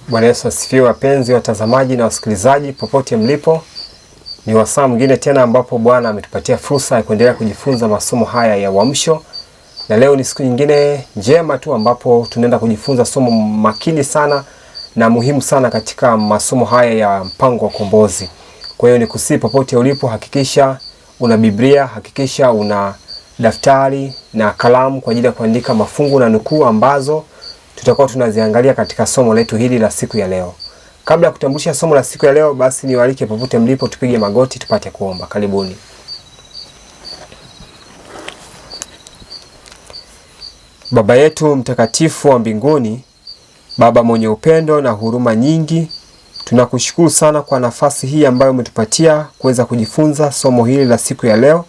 Bwana Yesu asifiwe, wapenzi watazamaji na wasikilizaji popote mlipo. Ni wasaa mwingine tena ambapo Bwana ametupatia fursa ya kuendelea kujifunza masomo haya ya uamsho. Na leo ni siku nyingine njema tu ambapo tunaenda kujifunza somo makini sana na muhimu sana katika masomo haya ya mpango wa ukombozi. Kwa hiyo nikusii popote ulipo, hakikisha una Biblia, hakikisha una daftari na kalamu kwa ajili ya kuandika mafungu na nukuu ambazo tutakuwa tunaziangalia katika somo letu hili la siku ya leo. Kabla ya kutambulisha somo la siku ya leo, basi niwaalike popote mlipo tupige magoti tupate kuomba. Karibuni. Baba yetu mtakatifu wa mbinguni, Baba mwenye upendo na huruma nyingi, tunakushukuru sana kwa nafasi hii ambayo umetupatia kuweza kujifunza somo hili la siku ya leo.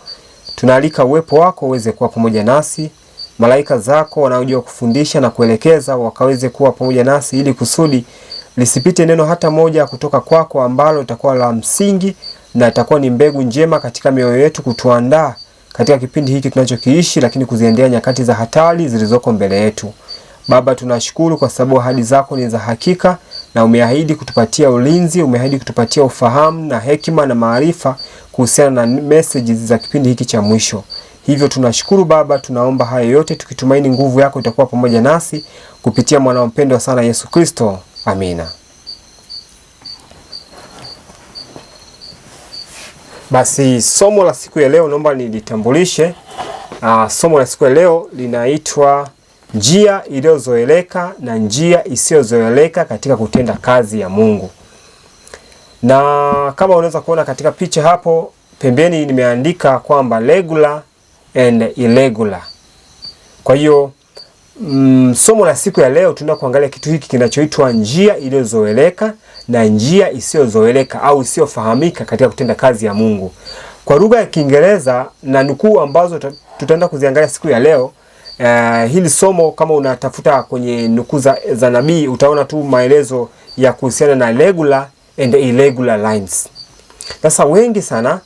Tunaalika uwepo wako uweze kuwa pamoja nasi. Malaika zako wanaojua kufundisha na kuelekeza wakaweze kuwa pamoja nasi, ili kusudi lisipite neno hata moja kutoka kwako ambalo litakuwa la msingi na itakuwa ni mbegu njema katika mioyo yetu, kutuandaa katika kipindi hiki tunachokiishi, lakini kuziendea nyakati za hatari zilizoko mbele yetu. Baba, tunashukuru kwa sababu ahadi zako ni za hakika na umeahidi kutupatia ulinzi, umeahidi kutupatia ufahamu na hekima na maarifa kuhusiana na messages za kipindi hiki cha mwisho. Hivyo tunashukuru Baba, tunaomba haya yote tukitumaini nguvu yako itakuwa pamoja nasi kupitia mwana mpendwa sana Yesu Kristo. Amina. Basi somo la siku ya leo naomba nilitambulishe. Somo la siku ya leo linaitwa njia iliyozoeleka na njia isiyozoeleka katika kutenda kazi ya Mungu. Na kama unaweza kuona katika picha hapo pembeni nimeandika kwamba regular and irregular. Kwa hiyo somo la siku ya leo tunaenda kuangalia kitu hiki kinachoitwa njia iliyozoeleka na njia isiyozoeleka au isiyofahamika katika kutenda kazi ya Mungu. Kwa lugha ya Kiingereza na nukuu ambazo tutaenda kuziangalia siku ya leo, hili somo kama unatafuta kwenye nukuu za nabii utaona tu maelezo ya kuhusiana na regular and irregular lines. Sasa wengi sana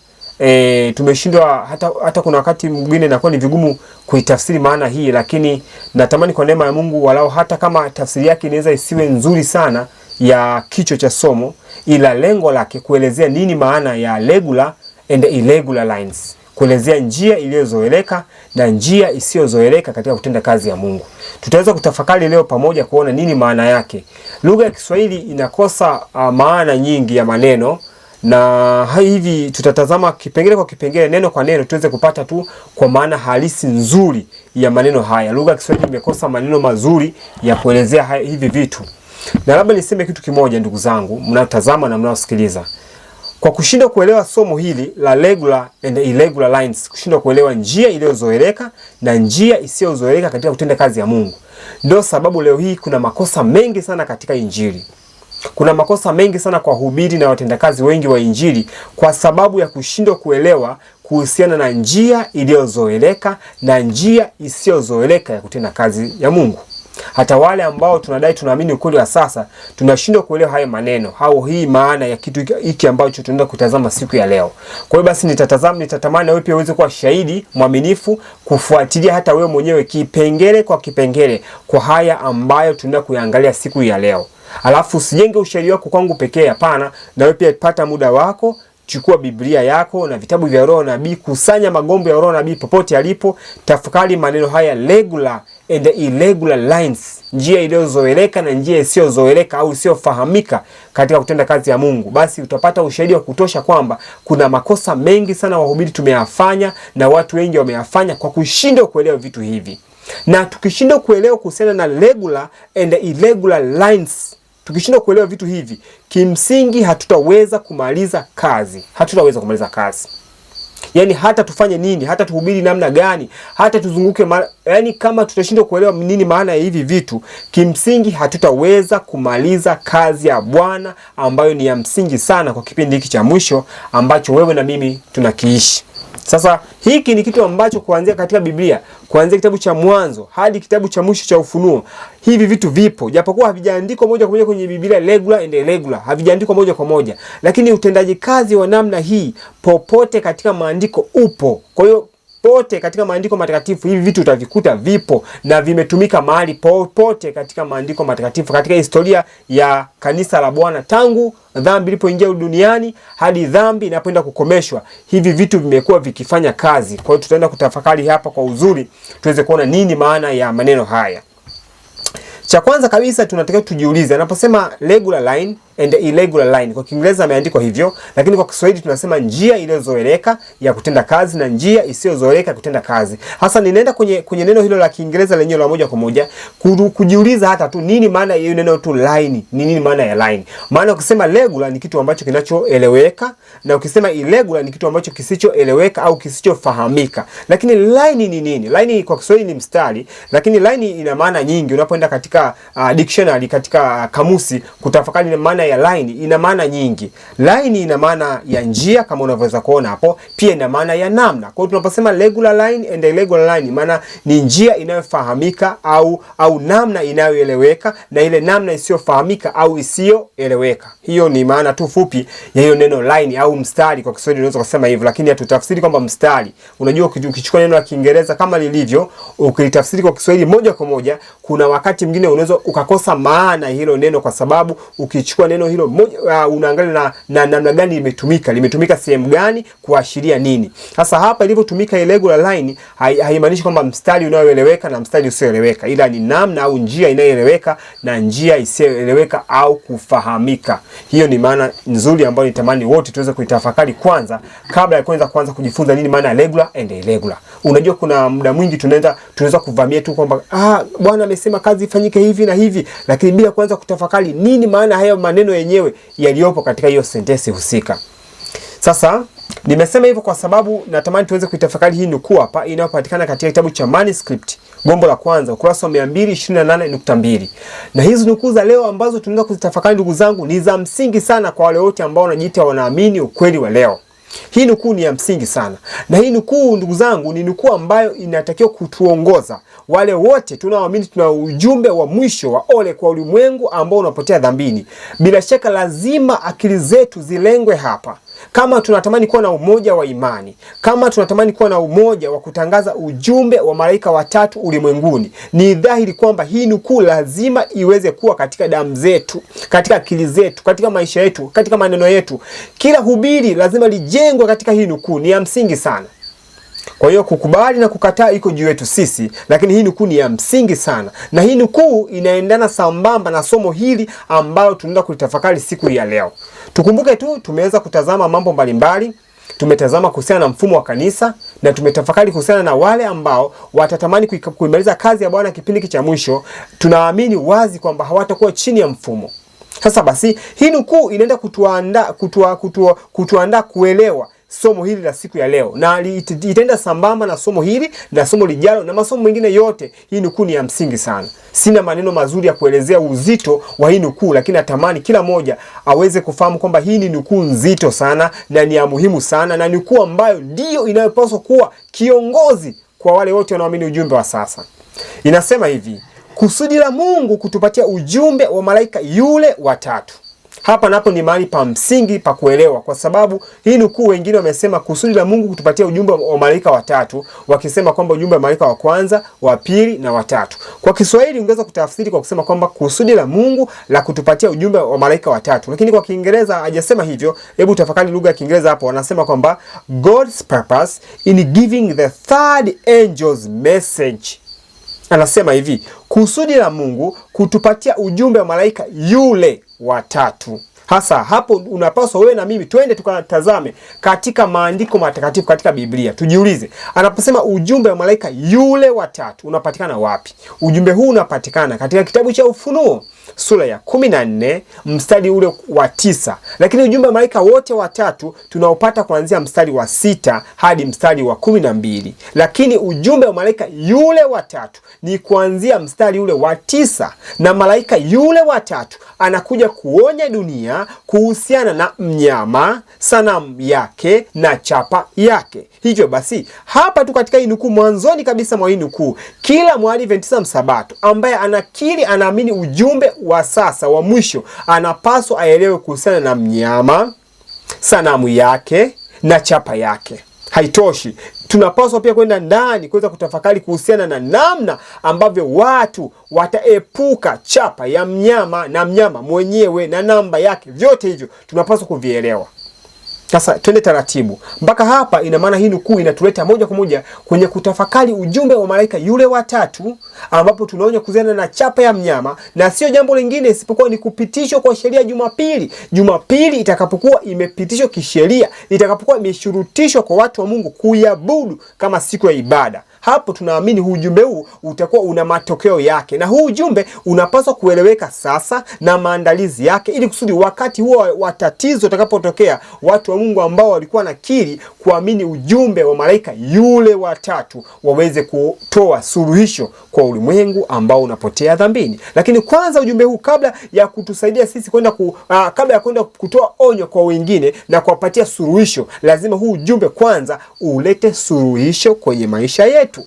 tumeshindwa hata kuna wakati mwingine inakuwa ni vigumu kuitafsiri maana hii, lakini natamani kwa neema ya Mungu walau hata kama tafsiri yake inaweza isiwe nzuri sana ya kichwa cha somo, ila lengo lake kuelezea nini maana ya regular and irregular lines, kuelezea njia iliyozoeleka na njia isiyozoeleka katika kutenda kazi ya Mungu. Tutaweza kutafakari leo pamoja kuona nini maana yake. Lugha ya Kiswahili inakosa maana nyingi ya maneno, na hivi tutatazama kipengele kwa kipengele, neno kwa neno, tuweze kupata tu kwa maana halisi nzuri ya maneno haya. Lugha ya Kiswahili imekosa maneno mazuri ya kuelezea hivi vitu. Na labda niseme kitu kimoja, ndugu zangu mnaotazama na mnaosikiliza. Kwa kushindwa kuelewa somo hili la regular and irregular lines, kushindwa kuelewa njia iliyozoeleka na njia isiyozoeleka katika kutenda kazi ya Mungu, ndio sababu leo hii kuna makosa mengi sana katika Injili. Kuna makosa mengi sana kwa wahubiri na watendakazi wengi wa Injili kwa sababu ya kushindwa kuelewa kuhusiana na njia iliyozoeleka na njia isiyozoeleka ya kutenda kazi ya Mungu. Hata wale ambao tunadai tunaamini ukweli wa sasa tunashindwa kuelewa haya maneno au hii maana ya kitu hiki ambacho tunaenda kutazama siku ya leo. Kwa hiyo basi nitatamani wewe pia uweze kuwa shahidi mwaminifu, kufuatilia hata wewe mwenyewe kipengele kwa kipengele kwa haya ambayo tunaenda kuangalia siku ya leo. Alafu usijenge ushahidi wako kwangu pekee, hapana, na wewe pia pata muda wako, chukua Biblia yako na vitabu vya Roho Nabii, kusanya magombo ya Roho Nabii popote alipo, tafakari maneno haya regular and irregular lines, njia iliyozoeleka na njia isiyozoeleka au isiyofahamika katika kutenda kazi ya Mungu. Basi utapata ushahidi wa kutosha kwamba kuna makosa mengi sana wahubiri tumeyafanya na watu wengi wameyafanya kwa kushindwa kuelewa vitu hivi. Na tukishindwa kuelewa kuhusiana na regular and irregular lines, tukishindwa kuelewa vitu hivi, kimsingi hatutaweza kumaliza kazi. Yaani hata tufanye nini, hata tuhubiri namna gani, hata tuzunguke yaani kama tutashindwa kuelewa nini maana ya hivi vitu, kimsingi hatutaweza kumaliza kazi ya Bwana ambayo ni ya msingi sana kwa kipindi hiki cha mwisho ambacho wewe na mimi tunakiishi. Sasa hiki ni kitu ambacho kuanzia katika Biblia, kuanzia kitabu cha Mwanzo hadi kitabu cha mwisho cha Ufunuo, hivi vitu vipo. Japokuwa havijaandikwa moja kwa moja kwenye Biblia regular and irregular, havijaandikwa moja kwa moja, lakini utendaji kazi wa namna hii popote katika maandiko upo. Kwa hiyo pote katika maandiko matakatifu hivi vitu utavikuta vipo na vimetumika mahali popote katika maandiko matakatifu, katika historia ya kanisa la Bwana tangu dhambi ilipoingia duniani hadi dhambi inapoenda kukomeshwa. Hivi vitu vimekuwa vikifanya kazi. Kwa hiyo tutaenda kutafakari hapa kwa uzuri tuweze kuona nini maana ya maneno haya. Cha kwanza kabisa tunatakiwa tujiulize, anaposema regular line and irregular line, kwa Kiingereza ameandikwa hivyo, lakini kwa Kiswahili tunasema njia iliyozoeleka ya kutenda kazi na njia isiyozoeleka kutenda kazi. Hasa ninaenda kwenye neno hilo la Kiingereza lenyewe la moja kwa moja kujiuliza hata tu nini maana ya neno tu line, nini maana ya line. Maana ukisema regular ni kitu ambacho kinachoeleweka na ukisema irregular ni kitu ambacho kisichoeleweka au kisichofahamika. Lakini line ni nini? Line kwa Kiswahili ni mstari, lakini line ina maana nyingi. Unapoenda katika dictionary, katika kamusi kutafakari maana ya line, ina maana nyingi. Line ina maana ya njia kama unavyoweza kuona hapo, pia ina maana ya namna. Kwa hiyo tunaposema regular line and irregular line, maana ni njia inayofahamika au namna inayoeleweka na ile namna isiyofahamika au isiyoeleweka. Hiyo ni maana tu fupi ya hiyo neno line au mstari kwa Kiswahili unaweza kusema hivyo, lakini hatutafsiri kwamba mstari. Unajua ukichukua neno la Kiingereza kama lilivyo ukilitafsiri kwa Kiswahili moja kwa moja, kuna wakati mwingine unaweza ukakosa maana hilo neno, kwa sababu ukichukua neno hilo moja unaangalia na namna gani limetumika sehemu gani kuashiria nini. Sasa hapa ilivyotumika irregular line haimaanishi kwamba mstari unaoeleweka na mstari usioeleweka, ila ni namna au njia inayoeleweka na njia isiyoeleweka au kufahamika. Hiyo ni maana nzuri ambayo nitamani wote tuweze kuitafakari kwanza kabla ya kuanza kujifunza nini maana regular and irregular. Unajua kuna muda mwingi tunaweza kuvamia tu kwamba Bwana amesema kazi ifanyike hivi na hivi, lakini bila kuanza kutafakari nini maana hayo maneno yenyewe yaliyopo katika hiyo sentensi husika. Sasa nimesema hivyo kwa sababu natamani tuweze kuitafakari hii nukuu hapa inayopatikana katika kitabu cha Manuscript gombo la kwanza ukurasa wa 228.2. Na hizi nukuu za leo ambazo tunaweza kuzitafakari ndugu zangu ni za msingi sana kwa wale wote ambao wanajiita wanaamini ukweli wa leo. Hii nukuu ni ya msingi sana. Na hii nukuu ndugu zangu ni nukuu ambayo inatakiwa kutuongoza wale wote tunaoamini tuna ujumbe wa mwisho wa ole kwa ulimwengu ambao unapotea dhambini. Bila shaka lazima akili zetu zilengwe hapa. Kama tunatamani kuwa na umoja wa imani, kama tunatamani kuwa na umoja wa kutangaza ujumbe wa malaika watatu ulimwenguni, ni dhahiri kwamba hii nukuu lazima iweze kuwa katika damu zetu, katika akili zetu, katika maisha yetu, katika maneno yetu. Kila hubiri lazima lijengwe katika hii nukuu, ni ya msingi sana. Kwa hiyo kukubali na kukataa iko juu yetu sisi, lakini hii nukuu ni ya msingi sana. Na hii nukuu inaendana sambamba na somo hili ambalo tunaenda kulitafakari siku ya leo. Tukumbuke tu tumeweza kutazama mambo mbalimbali. Tumetazama kuhusiana na mfumo wa kanisa na tumetafakari kuhusiana na wale ambao watatamani kuimaliza kazi ya Bwana kipindi cha mwisho. Tunaamini wazi kwamba hawatakuwa chini ya mfumo. Sasa basi hii nukuu inaenda kutuandaa kuelewa somo hili la siku ya leo, na itaenda sambamba na somo hili na somo lijalo na masomo mengine yote. Hii nukuu ni ya msingi sana. Sina maneno mazuri ya kuelezea uzito wa hii nukuu, lakini natamani kila moja aweze kufahamu kwamba hii ni nukuu nzito sana na ni ya muhimu sana, na nukuu ambayo ndiyo inayopaswa kuwa kiongozi kwa wale wote wanaoamini ujumbe wa sasa. Inasema hivi: kusudi la Mungu kutupatia ujumbe wa malaika yule watatu. Hapa napo ni mahali pa msingi pa kuelewa, kwa sababu hii nukuu wengine wamesema kusudi la Mungu kutupatia ujumbe wa malaika watatu, wakisema kwamba ujumbe wa malaika wa kwanza, wa pili na watatu. Kwa Kiswahili ungeweza kutafsiri kwa kusema kwamba kusudi la Mungu la kutupatia ujumbe wa malaika watatu, lakini kwa Kiingereza hajasema hivyo. Hebu tafakari lugha ya Kiingereza hapo. Wanasema kwamba God's purpose in giving the third angel's message. Anasema hivi: kusudi la Mungu kutupatia ujumbe wa malaika yule watatu. Hasa hapo unapaswa wewe na mimi twende tukatazame katika maandiko matakatifu, katika Biblia. Tujiulize, anaposema ujumbe wa malaika yule watatu unapatikana wapi? Ujumbe huu unapatikana katika kitabu cha Ufunuo sura ya 14 mstari ule wa 9. Lakini ujumbe wa malaika wote watatu tunaopata kuanzia mstari wa 6 hadi mstari wa 12. Lakini ujumbe wa malaika yule watatu ni kuanzia mstari ule wa 9, na malaika yule watatu anakuja kuonya dunia kuhusiana na mnyama, sanamu yake na chapa yake. Hivyo basi hapa tu katika hii nukuu, mwanzoni kabisa mwa hii nukuu, kila Mwadventista msabato ambaye anakiri anaamini ujumbe wa sasa wa mwisho anapaswa aelewe kuhusiana na mnyama, sanamu yake na chapa yake. haitoshi. Tunapaswa pia kwenda ndani kuweza kutafakari kuhusiana na namna ambavyo watu wataepuka chapa ya mnyama na mnyama mwenyewe na namba yake. Vyote hivyo tunapaswa kuvielewa. Sasa twende taratibu. Mpaka hapa ina maana hii nukuu inatuleta moja kwa moja kwenye kutafakari ujumbe wa malaika yule wa tatu, ambapo tunaonya kuhusiana na chapa ya mnyama, na sio jambo lingine isipokuwa ni kupitishwa kwa sheria Jumapili. Jumapili itakapokuwa imepitishwa kisheria, itakapokuwa imeshurutishwa kwa watu wa Mungu kuiabudu kama siku ya ibada, hapo tunaamini huu ujumbe huu utakuwa una matokeo yake, na huu ujumbe unapaswa kueleweka sasa na maandalizi yake, ili kusudi wakati huo wa tatizo utakapotokea, watu wa Mungu ambao walikuwa nakiri kuamini ujumbe wa malaika yule wa tatu waweze kutoa suluhisho kwa ulimwengu ambao unapotea dhambini. Lakini kwanza ujumbe huu, kabla ya kutusaidia sisi kwenda kabla ya kwenda kutoa onyo kwa wengine na kuwapatia suluhisho, lazima huu ujumbe kwanza ulete suluhisho kwenye maisha yetu.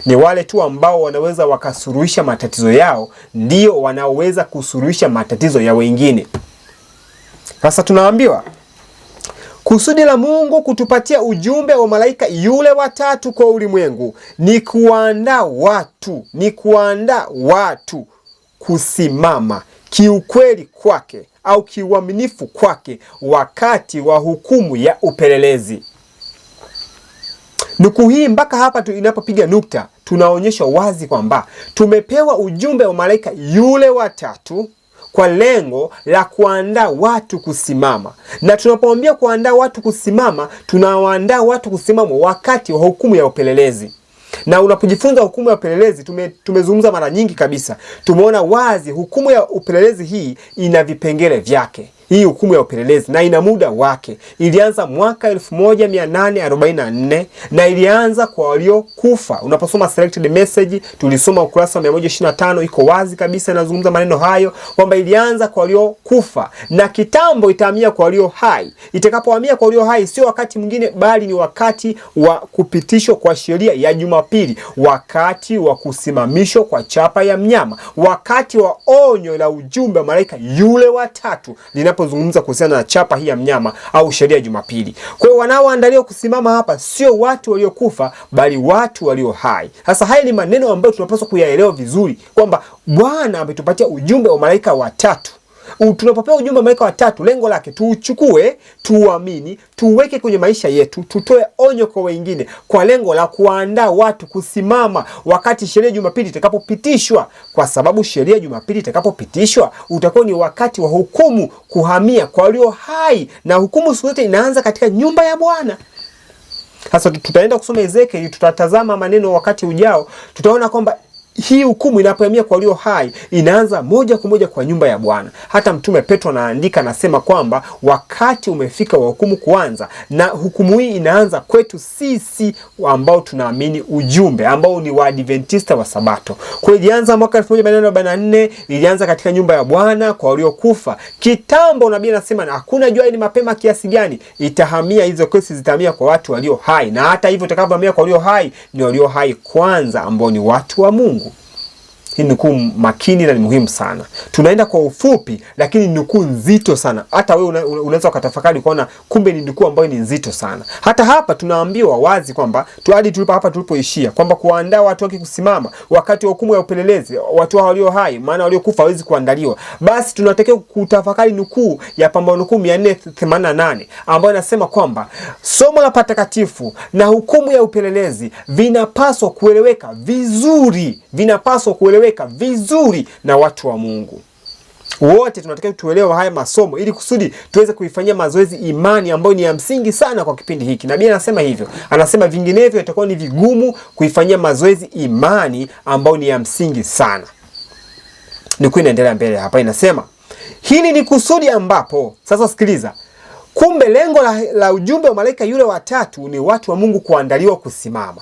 Ni wale tu ambao wanaweza wakasuluhisha matatizo yao ndio wanaoweza kusuluhisha matatizo ya wengine. Sasa tunaambiwa kusudi la Mungu kutupatia ujumbe wa malaika yule wa tatu kwa ulimwengu ni kuandaa watu kusimama kiukweli kwake au kiuaminifu kwake wakati wa hukumu ya upelelezi. Nukuu hii mpaka hapa inapopiga nukta, tunaonyeshwa wazi kwamba tumepewa ujumbe wa malaika yule wa tatu kwa lengo la kuandaa watu kusimama. Na tunapoambia kuandaa watu kusimama, tunawaandaa watu kusimama wakati wa hukumu ya upelelezi. Na unapojifunza hukumu ya upelelezi, tumezungumza mara nyingi kabisa, tumeona wazi hukumu ya upelelezi hii ina vipengele vyake. Hii hukumu ya upelelezi na ina muda wake. Ilianza mwaka 1844 na ilianza kwa waliokufa. Unaposoma selected message, tulisoma ukurasa wa 125, iko wazi kabisa inazungumza maneno hayo kwamba ilianza kwa waliokufa na kitambo itahamia kwa walio hai. Itakapohamia kwa walio hai sio wakati mwingine, bali ni wakati wa kupitishwa kwa sheria ya Jumapili, wakati wa kusimamishwa kwa chapa ya mnyama, wakati wa onyo la ujumbe wa malaika yule wa tatu linapozungumza kuhusiana na chapa hii ya mnyama au sheria ya Jumapili. Kwa hiyo wanaoandaliwa kusimama hapa sio watu waliokufa, bali watu walio hai. Sasa haya ni maneno ambayo tunapaswa kuyaelewa vizuri, kwamba Bwana ametupatia ujumbe wa malaika watatu. Tunapopewa ujumbe wa malaika watatu, lengo lake tuuchukue, tuuamini, tuweke kwenye maisha yetu, tutoe onyo kwa wengine, kwa lengo la kuandaa watu kusimama wakati sheria ya Jumapili itakapopitishwa. Kwa sababu sheria ya Jumapili itakapopitishwa, utakuwa ni wakati wa hukumu kuhamia kwa walio hai, na hukumu zote inaanza katika nyumba ya Bwana. Sasa tutaenda kusoma Ezekiel, tutatazama maneno wakati ujao, tutaona kwamba hii hukumu inapohamia kwa walio hai inaanza moja kwa moja kwa nyumba ya Bwana. Hata Mtume Petro anaandika, anasema kwamba wakati umefika wa hukumu kuanza, na hukumu hii inaanza kwetu sisi ambao tunaamini ujumbe, ambao ni Waadventista wa Sabato. Kwa hiyo ilianza mwaka 1844, ilianza katika nyumba ya Bwana kwa waliokufa. Kitambo nabii anasema na hakuna jua ni mapema kiasi gani itahamia, hizo kesi zitahamia kwa watu walio hai, na hata hivyo itakapohamia kwa walio hai ni walio hai kwanza ambao ni watu wa Mungu. Hii nukuu makini na ni muhimu sana. Tunaenda kwa ufupi, lakini nukuu nzito sana. Hata wewe unaweza ukatafakari kuona kumbe ni nukuu ambayo ni nzito sana. Hata hapa tunaambiwa wazi kwamba hadi tulipoishia kwamba kuandaa watu wake kusimama wakati wa hukumu ya upelelezi, watu walio hai, maana waliokufa hawezi kuandaliwa. Basi tunatakiwa kutafakari nukuu ya Pambano nukuu 488 ambayo inasema kwamba somo la patakatifu na hukumu ya upelelezi vinapaswa kueleweka vizuri na watu wa Mungu. Wote tunatakiwa tuelewe haya masomo ili kusudi tuweze kuifanyia mazoezi imani ambayo ni ya msingi sana kwa kipindi hiki. Nabii anasema hivyo. Anasema vinginevyo itakuwa ni vigumu kuifanyia mazoezi imani ambayo ni ya msingi sana. Niko inaendelea mbele hapa, inasema hili ni kusudi ambapo, sasa sikiliza, kumbe lengo la ujumbe wa malaika yule watatu ni watu wa Mungu kuandaliwa kusimama.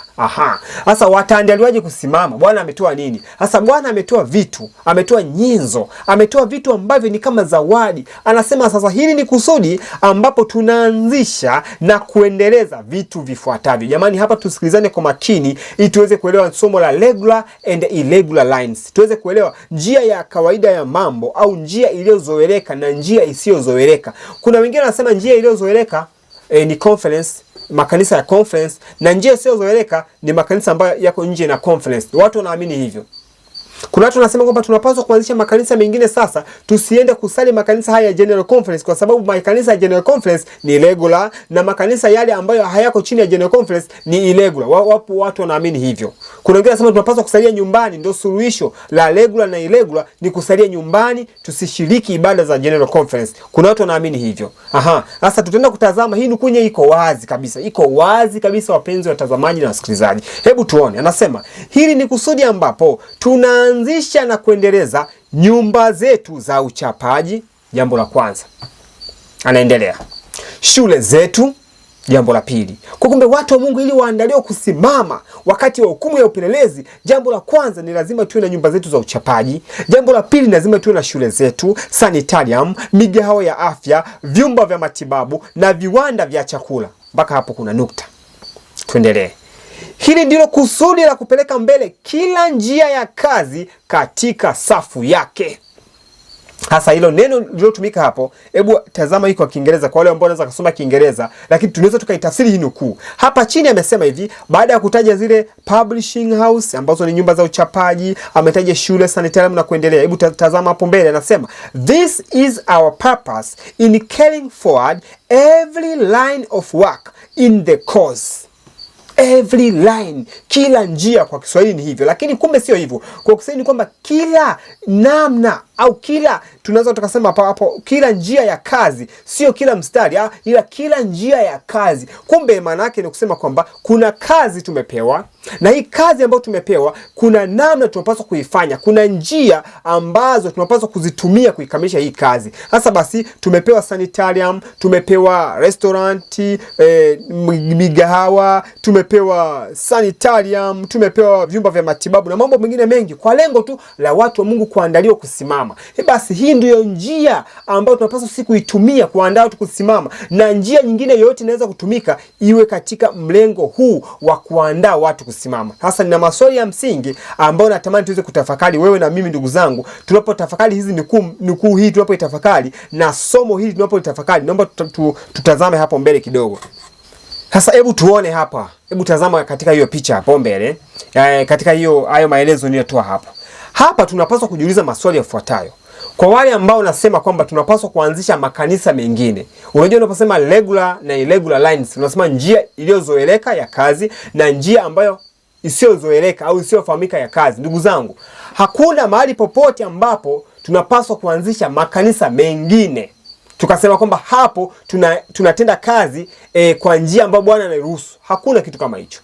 Sasa wataandaliwaje kusimama? Bwana ametoa nini? Sasa Bwana ametoa vitu, ametoa nyenzo, ametoa vitu ambavyo ni kama zawadi. Anasema sasa hili ni kusudi ambapo tunaanzisha na kuendeleza vitu vifuatavyo. Jamani, hapa tusikilizane kwa makini ili tuweze kuelewa somo la regular and irregular lines. Tuweze kuelewa njia ya kawaida ya mambo au njia iliyozoeleka na njia isiyozoeleka. Kuna wengine wanasema njia iliyozoeleka ni conference, makanisa ya conference, na njia isiyozoeleka ni makanisa ambayo yako nje na conference. Watu wanaamini hivyo. Kuna watu wanasema kwamba tunapaswa kuanzisha makanisa mengine sasa, tusiende kusali makanisa haya ya General Conference, kwa sababu makanisa ya General Conference ni regular na makanisa yale ambayo hayako chini ya General Conference ni irregular. Wapo watu wanaamini hivyo. Kuna wengine wanasema tunapaswa kusalia nyumbani, ndio suluhisho la regular na irregular ni kusalia nyumbani, tusishiriki ibada za General Conference. Kuna watu wanaamini hivyo. Sasa tutaenda kutazama hii nukunye iko wazi kabisa. Iko wazi kabisa, wapenzi watazamaji na wasikilizaji. Hebu tuone. Anasema hili ni kusudi ambapo tunaanzisha na kuendeleza nyumba zetu za uchapaji, jambo la kwanza. Anaendelea. Shule zetu, jambo la pili. Kwa kumbe watu wa Mungu ili waandaliwe kusimama wakati wa hukumu ya upelelezi, jambo la kwanza ni lazima tuwe na nyumba zetu za uchapaji. Jambo la pili, lazima tuwe na shule zetu, sanitarium, migahawa ya afya, vyumba vya matibabu na viwanda vya chakula. Mpaka hapo kuna nukta. Tuendelee. Hili ndilo kusudi la kupeleka mbele kila njia ya kazi katika safu yake. Hasa hilo neno lilotumika hapo, hebu tazama hii kwa Kiingereza kwa wale ambao wanaweza kusoma Kiingereza, lakini tunaweza tukaitafsiri hii nukuu. Hapa chini amesema hivi, baada ya kutaja zile publishing house ambazo ni nyumba za uchapaji, ametaja shule, sanitarium na kuendelea. Hebu tazama hapo mbele, anasema this is our purpose in carrying forward every line of work in the cause. Every line, kila njia kwa Kiswahili ni hivyo, lakini kumbe sio hivyo. Kwa Kiswahili ni kwamba kila namna au kila, tunaweza tukasema hapo kila njia ya kazi, sio kila mstari, ila kila njia ya kazi. Kumbe maana yake ni kusema kwamba kuna kazi tumepewa, na hii kazi ambayo tumepewa kuna namna tunapaswa kuifanya, kuna njia ambazo tunapaswa kuzitumia kuikamilisha hii kazi. Sasa basi tumepewa sanitarium, tumepewa restaurant, migahawa, tumepewa sanitarium, tumepewa vyumba vya matibabu na mambo mengine mengi, kwa lengo tu la watu wa Mungu kuandaliwa kusimama. Basi hii ndio njia ambayo tunapaswa sisi kuitumia kuandaa watu kusimama, na njia nyingine yoyote inaweza kutumika iwe katika mlengo huu wa kuandaa watu kusimama. Sasa nina maswali ya msingi ambayo natamani tuweze kutafakari wewe na mimi, ndugu zangu, tunapotafakari hizi nukuu hii, tunapoitafakari na somo hili tunapolitafakari. Naomba tutazame hapo mbele kidogo. Sasa hebu tuone hapa. Hebu tazama katika hiyo picha hapo mbele. Katika hayo maelezo niliyotoa hapo. Hapa tunapaswa kujiuliza maswali yafuatayo. Kwa wale ambao nasema kwamba tunapaswa kuanzisha makanisa mengine. Unajua unaposema regular na irregular lines, unasema njia iliyozoeleka ya kazi na njia ambayo isiyozoeleka au isiyofahamika ya kazi. Ndugu zangu, hakuna mahali popote ambapo tunapaswa kuanzisha makanisa mengine tukasema kwamba hapo tunatenda kazi kwa njia ambayo Bwana anaruhusu. Hakuna kitu kama hicho.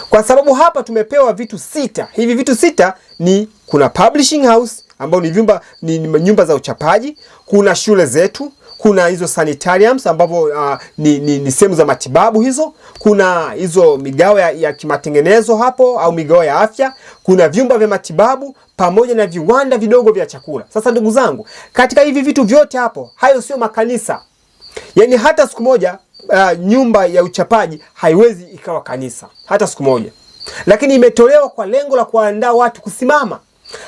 Kwa sababu hapa tumepewa vitu 6. Hivi vitu 6 ni kuna publishing house ambao ni nyumba za uchapaji, kuna shule zetu, kuna hizo sanitariums ambapo ni sehemu za matibabu hizo, kuna hizo migao ya kimatengenezo hapo au migao ya afya, kuna vyumba vya matibabu pamoja na viwanda vidogo vya chakula. Sasa ndugu zangu, katika hivi vitu vyote hapo, hayo sio makanisa. Yaani hata siku moja nyumba ya uchapaji haiwezi ikawa kanisa hata siku moja, lakini imetolewa kwa lengo la kuandaa watu kusimama.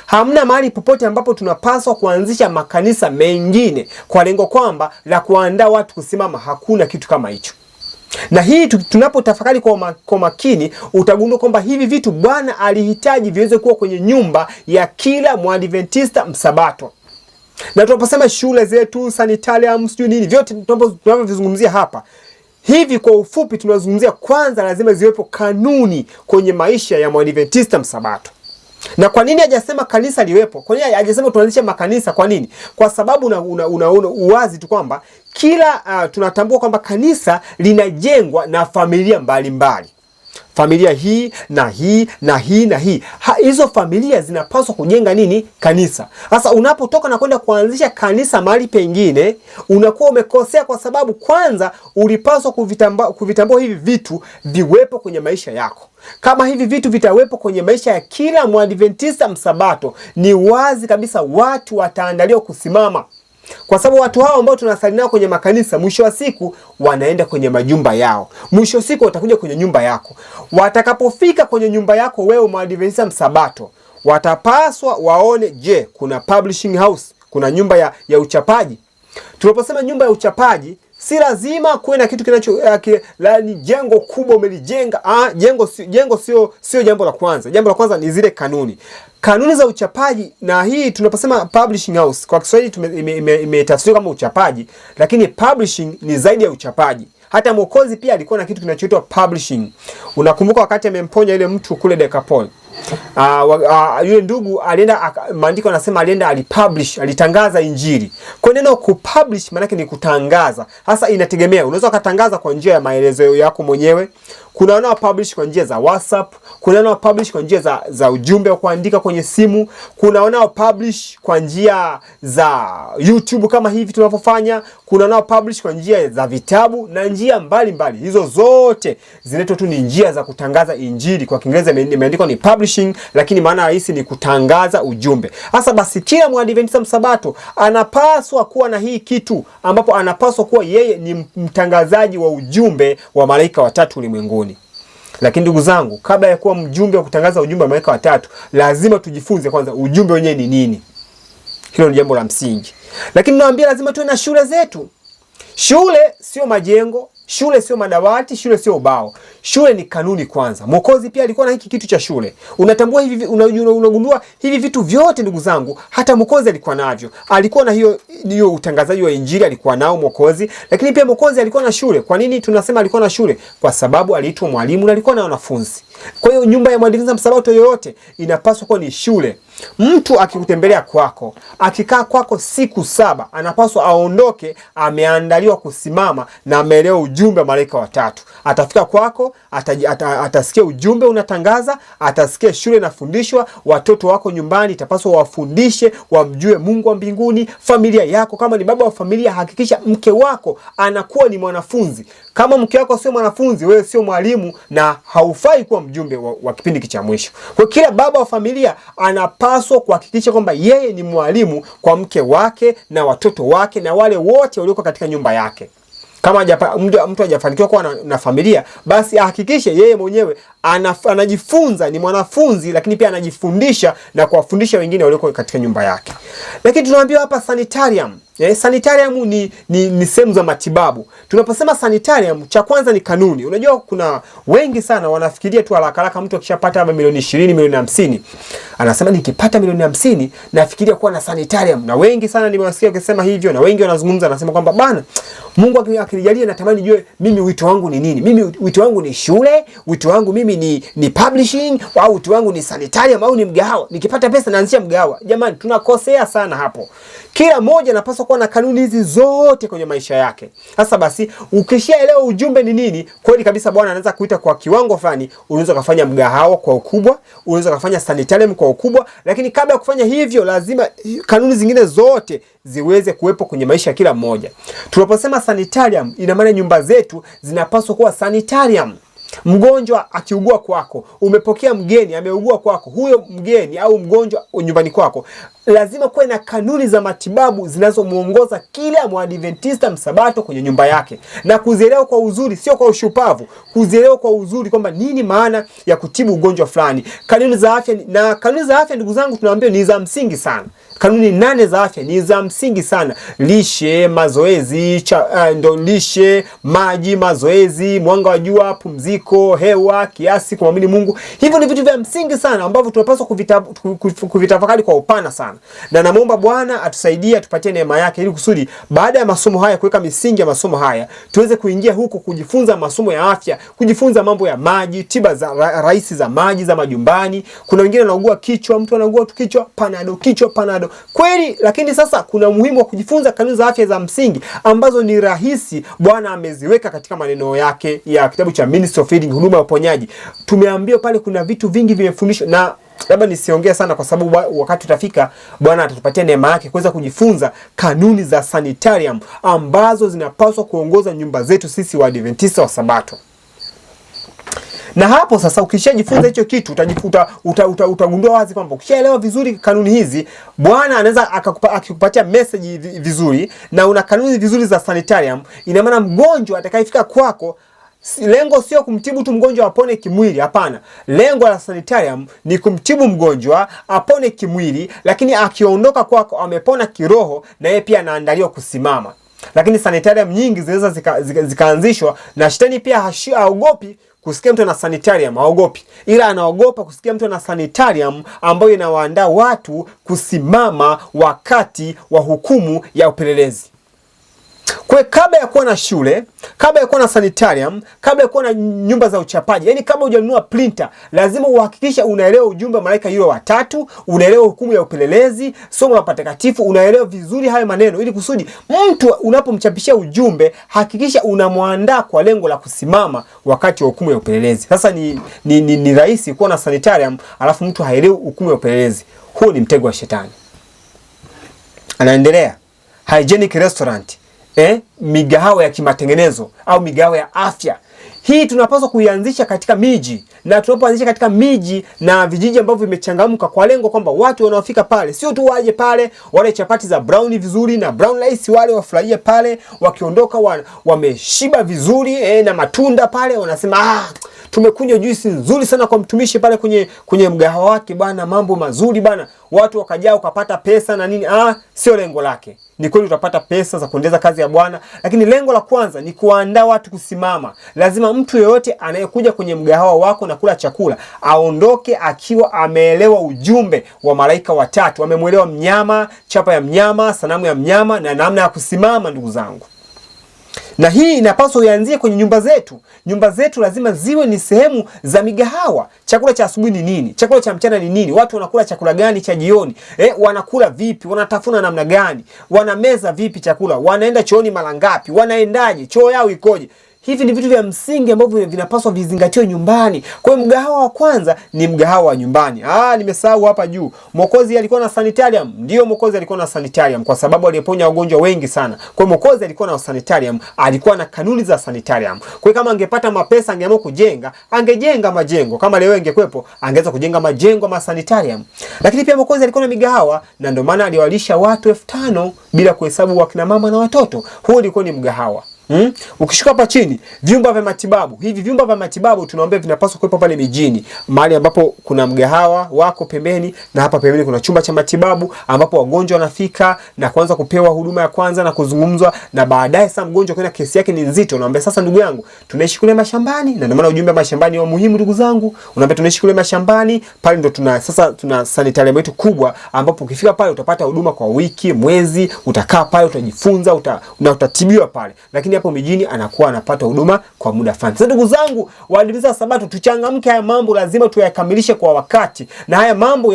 Hamna mahali popote ambapo tunapaswa kuanzisha makanisa mengine kwa lengo kwamba la kuandaa watu kusimama. Hakuna kitu kama hicho. Na hii tunapotafakari kwa makini, utagundua kwamba hivi vitu Bwana alihitaji viweze kuwa kwenye nyumba ya kila Mwadventista msabato. Na tunaposema shule zetu, sanitarium, sijui nini, vyote tunavyozungumzia hapa, hivi kwa ufupi tunazungumzia kwanza lazima ziwepo kanuni kwenye maisha ya Mwadventista msabato. Na kwa nini hajasema kanisa liwepo? Kwa nini hajasema tuanzishe makanisa? Kwa nini? Kwa sababu unaona uwazi tu kwamba kila tunatambua kwamba kanisa linajengwa na familia mbalimbali. Familia hii na hii na hii na hii. Hizo familia zinapaswa kujenga nini? Kanisa. Sasa unapotoka na kwenda kuanzisha kanisa mahali pengine, unakuwa umekosea, kwa sababu kwanza ulipaswa kuvitambua hivi vitu viwepo kwenye maisha yako. Kama hivi vitu vitawepo kwenye maisha ya kila Mwadventista msabato, ni wazi kabisa watu wataandaliwa kusimama. Kwa sababu watu hao ambao tunasali nao kwenye makanisa, mwisho wa siku wanaenda kwenye majumba yao. Mwisho wa siku watakuja kwenye nyumba yako. Watakapofika kwenye nyumba yako wewe Mwadventista msabato, watapaswa waone, kuna publishing house, kuna nyumba ya uchapaji. Tunaposema nyumba ya uchapaji, si lazima kuwe na kitu ni jengo kubwa umelijenga. Jengo sio jambo la kwanza. Jambo la kwanza ni zile kanuni. Kanuni za uchapaji, na hii tunaposema publishing house kwa Kiswahili imetafsiriwa kama uchapaji, lakini publishing ni zaidi ya uchapaji. Hata Mwokozi pia alikuwa na kitu kinachoitwa publishing. Unakumbuka wakati amemponya yule mtu kule Decapoli, yule ndugu alienda, maandiko yanasema alienda alipublish, alitangaza injili. Kwa neno kupublish maana yake ni kutangaza. Hasa inategemea, unaweza kutangaza kwa njia ya maelezo yako mwenyewe. Kuna wanao publish kwa njia za WhatsApp, kuna wanao publish kwa njia za ujumbe wa kuandika kwenye simu, kuna wanao publish kwa njia za YouTube kama hivi tunavyofanya, kuna wanao publish kwa njia za vitabu na njia mbalimbali. Hizo zote zinaitwa tu ni njia za kutangaza injili. Kwa Kiingereza imeandikwa ni publishing, lakini maana halisi ni kutangaza ujumbe. Hasa basi kila Mwadventista msabato anapaswa kuwa na hii kitu, ambapo anapaswa kuwa yeye ni mtangazaji wa ujumbe wa malaika watatu ulimwenguni. Lakini ndugu zangu, kabla ya kuwa mjumbe wa kutangaza ujumbe wa malaika watatu, lazima tujifunze kwanza ujumbe wenyewe ni nini. Hilo ni jambo la msingi. Lakini naambia lazima tuwe na shule zetu. Shule sio majengo, shule sio madawati, shule sio ubao. Shule ni kanuni kwanza. Mwokozi pia alikuwa na hiki kitu cha shule. Unatambua hivi, unagundua hivi vitu vyote ndugu zangu, hata Mwokozi alikuwa navyo. Alikuwa na hiyo utangazaji wa injili alikuwa nao Mwokozi, lakini pia Mwokozi alikuwa na shule. Kwa nini tunasema alikuwa na shule? Kwa sababu aliitwa mwalimu na alikuwa na wanafunzi. Kwa hiyo nyumba ya Mwadventista msabato yoyote inapaswa kuwa ni shule. Mtu akikutembelea kwako, akikaa kwako siku 7, anapaswa aondoke ameandaliwa kusimama na ameelewa ujumbe wa malaika watatu. Atafika kwako, atasikia ujumbe unatangaza, atasikia shule inafundishwa. Watoto wako nyumbani itapaswa wafundishe, wamjue Mungu wa mbinguni. Familia yako, kama ni baba wa familia, hakikisha mke wako anakuwa ni mwanafunzi. Kama mke wako sio mwanafunzi, wewe sio mwalimu na haufai kuwa mjumbe wa kipindi cha mwisho. Kwa kila baba wa familia anapaswa kuhakikisha kwamba yeye ni mwalimu kwa mke wake na watoto wake na wale wote walioko katika nyumba yake. Kama mtu hajafanikiwa kuwa na familia, basi ahakikishe yeye mwenyewe anajifunza, ni mwanafunzi, lakini pia anajifundisha na kuwafundisha wengine walioko katika nyumba yake. Lakini tunaambiwa hapa sanitarium. Sanitarium ni sehemu za matibabu. Tunaposema sanitarium, cha kwanza ni kanuni. Unajua kuna wengi sana wanafikiria tu haraka mtu akishapata milioni 20, milioni 50, anasema nikipata milioni 50 nafikiria kuwa na sanitarium. Na wengi sana nimewasikia wakisema hivyo, na wengi wanazungumza anasema kwamba bana, Mungu akinijalia natamani nijue mimi wito wangu ni nini. Mimi wito wangu ni shule, wito wangu mimi ni publishing, au wito wangu ni sanitarium, au ni mgahawa. Nikipata pesa naanzia mgahawa. Jamani, tunakosea sana hapo. Kila mmoja anapaswa kuwa na kanuni hizi zote kwenye maisha yake. Sasa basi, ukishaelewa ujumbe ni nini, kweli kabisa Bwana anaweza kuita kwa kiwango fulani. Unaweza kufanya mgahawa kwa ukubwa, unaweza kufanya sanitarium kwa ukubwa, lakini kabla ya kufanya hivyo lazima kanuni zingine zote ziweze kuwepo kwenye maisha ya kila mmoja. Tunaposema sanitarium, ina maana nyumba zetu zinapaswa kuwa sanitarium. Mgonjwa akiugua kwako, umepokea mgeni ameugua kwako, huyo mgeni au mgonjwa nyumbani kwako, lazima kuwe na kanuni za matibabu zinazomuongoza kila Mwadventista msabato kwenye nyumba yake, na kuzielewa kwa uzuri, sio kwa ushupavu, kuzielewa kwa uzuri kwamba nini maana ya kutibu ugonjwa fulani. Kanuni za afya, na kanuni za afya ndugu zangu tunaambia ni za msingi sana. Kanuni 8 za afya ni za msingi sana. Lishe, mazoezi, lishe, maji, mazoezi, mwanga wa jua, pumziko, hewa, kiasi, kumwamini Mungu. Hivyo ni vitu vya msingi sana ambavyo tunapaswa kuvitafakari kwa upana sana. Na namuomba Bwana atusaidie, atupatie neema yake ili kusudi baada ya masomo haya, kuweka misingi ya masomo haya, tuweze kuingia huko kujifunza masomo ya afya, kujifunza mambo ya maji, tiba za rahisi za maji za majumbani. Kuna wengine wanaugua kichwa, mtu anaugua tu kichwa, panado. Kweli, lakini sasa kuna umuhimu wa kujifunza kanuni za afya za msingi ambazo ni rahisi. Bwana ameziweka katika maneno yake ya kitabu cha Ministry of Healing, huduma ya uponyaji. Tumeambiwa pale kuna vitu vingi vimefundishwa, na labda nisiongee sana kwa sababu wakati utafika Bwana atatupatia neema yake kuweza kujifunza kanuni za sanitarium ambazo zinapaswa kuongoza nyumba zetu sisi Waadventista wa Sabato. Na hapo sasa ukishajifunza hicho kitu utagundua wazi kwamba ukishaelewa vizuri kanuni hizi, Bwana anaweza akikupatia message vizuri na una kanuni vizuri za sanitarium. Ina maana mgonjwa atakayefika kwako, lengo sio kumtibu tu mgonjwa apone kimwili, hapana. Lengo la sanitarium ni kumtibu mgonjwa apone kimwili, lakini akiondoka kwako amepona kiroho, na yeye pia anaandaliwa kusimama. Lakini sanitarium nyingi zinaweza zikaanzishwa na shetani pia haogopi kusikia mtu ana sanitarium, haogopi. Ila anaogopa kusikia mtu ana sanitarium ambayo inawaandaa watu kusimama wakati wa hukumu ya upelelezi. Kwa kabla ya kuwa na shule, kabla ya kuwa na sanitarium, kabla ya kuwa na nyumba za uchapaji, yani kabla hujanunua printer, lazima uhakikisha unaelewa ujumbe wa malaika yule watatu, unaelewa hukumu ya upelelezi, somo la patakatifu, unaelewa vizuri hayo maneno, ili kusudi mtu unapomchapishia ujumbe, hakikisha unamwandaa kwa lengo la kusimama wakati wa hukumu ya upelelezi. Sasa ni rahisi kuwa na sanitarium alafu mtu haelewi hukumu ya upelelezi. Huo ni mtego wa shetani. Anaendelea. Hygienic restaurant. Migahawa ya kimatengenezo au migahawa ya afya. Hii tunapaswa kuianzisha katika miji, na tunapoanzisha katika miji na vijiji ambavyo vimechangamka, kwa lengo kwamba watu wanaofika pale sio tu waje pale wale chapati za brown vizuri na brown rice wale wafurahie pale, wakiondoka wameshiba vizuri na matunda pale wanasema tumekunywa juisi nzuri sana kwa mtumishi pale kwenye mgahawa wake bwana, mambo mazuri bwana, watu wakajaa ukapata pesa na nini. Sio lengo lake. Ni kweli utapata pesa za kuendeleza kazi ya Bwana, lakini lengo la kwanza ni kuandaa watu kusimama. Lazima mtu yeyote anayekuja kwenye mgahawa wako na kula chakula aondoke akiwa ameelewa ujumbe wa malaika watatu, amemuelewa mnyama, chapa ya mnyama, sanamu ya mnyama na namna ya kusimama, ndugu zangu. Na hii inapaswa ianzie kwenye nyumba zetu. Nyumba zetu lazima ziwe ni sehemu za migahawa. Chakula cha asubuhi ni nini? Chakula cha mchana ni nini? Watu wanakula chakula gani cha jioni? Wanakula vipi? Wanatafuna namna gani? Wanameza vipi chakula? Wanaenda chooni mara ngapi? Wanaendaje? Choo yao ikoje? Hivi ni vitu vya msingi ambavyo vinapaswa vizingatiwe nyumbani. Kwa hiyo mgahawa wa kwanza ni mgahawa wa nyumbani. Nimesahau hapa juu. Mwokozi alikuwa na sanitarium. Ndio, Mwokozi alikuwa na sanitarium kwa sababu aliponya wagonjwa wengi sana. Kwa hiyo Mwokozi alikuwa na sanitarium, alikuwa na kanuni za sanitarium. Kwa hiyo kama angepata mapesa angeamua kujenga, angejenga majengo. Kama leo ingekuepo, angeweza kujenga majengo ma sanitarium. Lakini pia Mwokozi alikuwa na migahawa, na ndio maana aliwalisha watu 5,000 bila kuhesabu wakina mama na watoto. Huo ulikuwa ni mgahawa. Ukishuka hapa chini, vyumba vya matibabu. Hivi vyumba vya matibabu tunaomba vinapaswa kuwepo pale mijini, mahali ambapo kuna mgahawa wako pembeni, na hapa pembeni kuna chumba cha matibabu ambapo wagonjwa wanafika na kuanza kupewa huduma ya kwanza na kuzungumzwa, na baadaye sasa mgonjwa kwenda kesi yake ni nzito, unaambia sasa ndugu yangu, tunaishi kule mashambani, na ndio maana ujumbe wa mashambani ni muhimu ndugu zangu. Unaambia tunaishi kule mashambani, pale ndo tuna sanitarium yetu kubwa, ambapo ukifika pale utapata huduma kwa wiki, mwezi, utakaa pale, utajifunza, utatibiwa pale. Lakini hapo mijini anakuwa anapata huduma kwa muda fulani. Sasa ndugu zangu, waadventista wa Sabato, tuchangamke. Haya mambo lazima tuyakamilishe kwa wakati, na haya mambo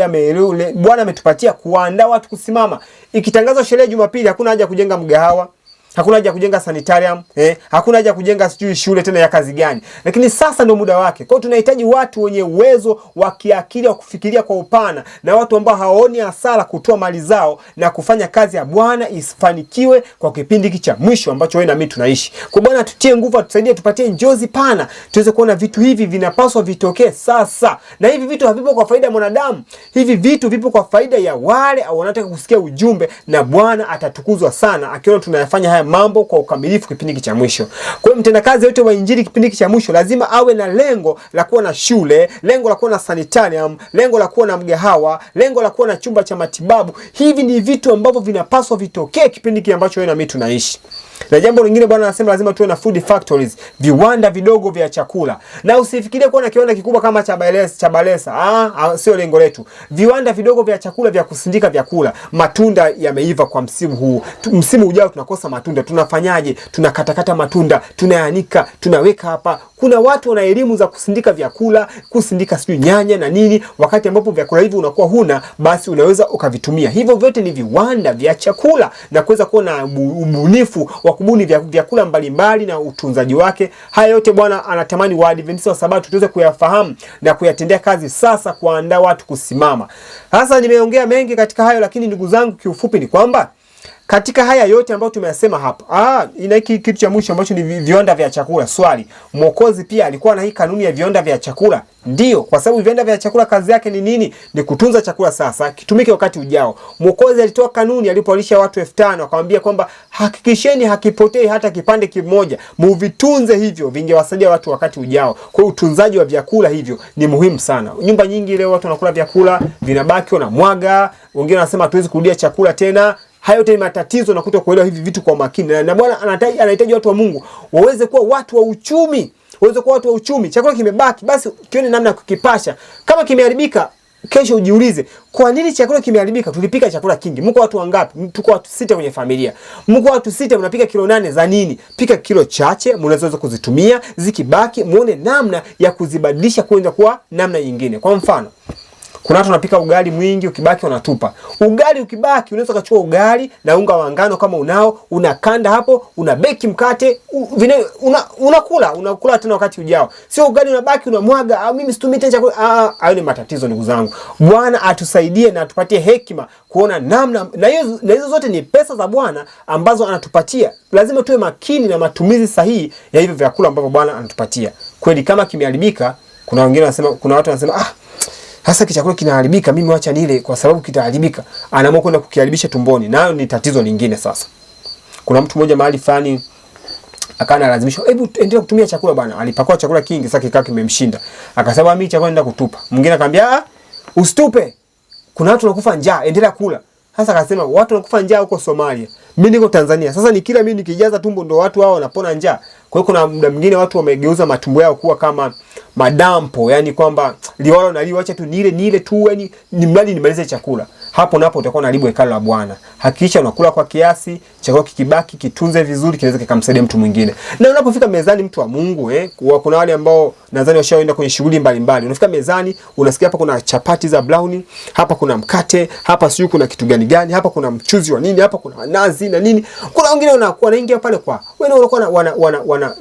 Bwana ametupatia kuandaa watu kusimama. Ikitangazwa sherehe Jumapili, hakuna haja kujenga mgahawa, hakuna haja kujenga sanitarium, hakuna haja kujenga sijui shule tena ya kazi gani. Lakini sasa ndio muda wake. Kwa hiyo tunahitaji watu wenye uwezo wa kiakili wa kufikiria kwa upana, na watu ambao hawaoni hasara kutoa mali zao na kufanya kazi ya Bwana isifanikiwe kwa kipindi hiki cha mwisho ambacho wewe na mimi tunaishi. Kwa Bwana tutie nguvu, atusaidie, tupatie njozi pana, tuweze kuona vitu hivi vinapaswa vitokee sasa. Na hivi vitu havipo kwa faida ya mwanadamu. Hivi vitu vipo kwa faida ya wale wanataka kusikia ujumbe, na Bwana atatukuzwa sana akiona tunayafanya haya mambo kwa ukamilifu kipindi cha mwisho. Kwa hiyo mtendakazi yote wa injili kipindi cha mwisho lazima awe na lengo la kuwa na shule, lengo la kuwa na sanitarium, lengo la kuwa na mgahawa, lengo la kuwa na chumba cha matibabu. Hivi ni vitu ambavyo vinapaswa vitokee kipindi kile ambacho wewe na mimi tunaishi. Na jambo lingine Bwana anasema lazima tuwe na food factories, viwanda vidogo vya chakula. Na usifikirie kuwa na kiwanda kikubwa kama cha Balesa. Sio lengo letu. Viwanda vidogo vya chakula vya kusindika vyakula. Matunda yameiva kwa msimu huu. Msimu ujao tunakosa matunda. Tunafanyaje? Tunakatakata matunda, tunayaanika, tunaweka hapa. Kuna watu wana elimu za kusindika vyakula, kusindika sijui nyanya na nini. Wakati ambapo vyakula hivi unakuwa huna, basi unaweza ukavitumia. Hivyo vyote ni viwanda vya chakula, na kuweza kuwa na ubunifu wa kubuni vyakula mbalimbali na utunzaji wake. Haya yote Bwana anatamani Waadventista wa Sabato tuweze kuyafahamu na kuyatendea kazi sasa, kuandaa watu kusimama. Sasa nimeongea mengi katika hayo, lakini ndugu zangu, kiufupi ni kwamba katika haya yote ambayo tumeyasema hapa, ina kitu cha mwisho ambacho ni viwanda vya chakula. Swali, Mwokozi pia alikuwa na hii kanuni ya viwanda vya chakula? Ndio, kwa sababu viwanda vya chakula kazi yake ni nini? Ni kutunza chakula sasa kitumike wakati ujao. Mwokozi alitoa kanuni alipoalisha watu 5,000, akamwambia kwamba hakikisheni hakipotei hata kipande kimoja, muvitunze hivyo, vingewasaidia watu wakati ujao. Kwa hiyo utunzaji wa vyakula hivyo ni muhimu sana. Nyumba nyingi leo watu wanakula vyakula vinabaki, wanamwaga, wengine wanasema hatuwezi kurudia chakula tena. Hayo yote ni matatizo na kutokuelewa hivi vitu kwa makini. Na Bwana anahitaji watu wa Mungu waweze kuwa watu wa uchumi. Waweze kuwa watu wa uchumi. Chakula kimebaki, basi kione namna ya kukipasha. Kama kimeharibika, kesho ujiulize, kwa nini chakula kimeharibika? Tulipika chakula kingi. Mko watu wangapi? Tuko watu 6 kwenye familia. Mko watu 6, mnapika kilo 8 za nini? Pika kilo chache, mnaweza kuzitumia, zikibaki muone namna ya kuzibadilisha kwenda kwa namna nyingine. Kwa mfano, kuna watu wanapika ugali mwingi, ukibaki wanatupa. Ugali ukibaki, unaweza kuchukua ugali na unga wa ngano kama unao, unakanda hapo, unabeki mkate, unakula tena wakati ujao. Sio ugali unabaki unamwaga, mimi situmii tena chakula. Hayo ni matatizo ndugu zangu. Bwana atusaidie na atupatie hekima kuona namna, na hizo zote ni pesa za Bwana ambazo anatupatia. Lazima tuwe makini na matumizi sahihi ya hivyo vyakula ambavyo Bwana anatupatia. Kweli kama kimeharibika, kuna watu wanasema hasa kichakula kinaharibika, mimi wacha nile kwa sababu kitaharibika. Anaamua kwenda kukiharibisha tumboni. Nayo ni tatizo lingine sasa. Kuna mtu mmoja mahali fulani akana lazimishwa, hebu endelea kutumia chakula bwana. Alipakua chakula kingi, sasa kikaa kimemshinda. Akasema mimi chakula naenda kutupa. Mwingine akamwambia usitupe. Kuna watu wanakufa njaa, endelea kula. Sasa akasema watu wanakufa njaa huko Somalia. Mimi niko Tanzania. Sasa ni kila mimi nikijaza tumbo ndo watu hao wanapona njaa. Kwa hiyo kuna muda mwingine watu wamegeuza matumbo yao kuwa kama madampo, yani kwamba liwalo na liwacha tu nile tu, yani ni mradi nimalize chakula. Hapo napo utakuwa unaharibu hekalu la Bwana. Hakikisha unakula kwa kiasi, chakula kikibaki kitunze vizuri, kinaweza kikamsaidia mtu mwingine. Na unapofika mezani mtu wa Mungu, kuna wale ambao nadhani washaoenda kwenye shughuli mbalimbali. Unafika mezani, unasikia hapa kuna chapati za brownie, hapa kuna mkate, hapa sio kuna kitu gani, hapa kuna mchuzi wa nini, hapa kuna nazi na nini. Kuna wengine wanaingia pale kwa wewe unakuwa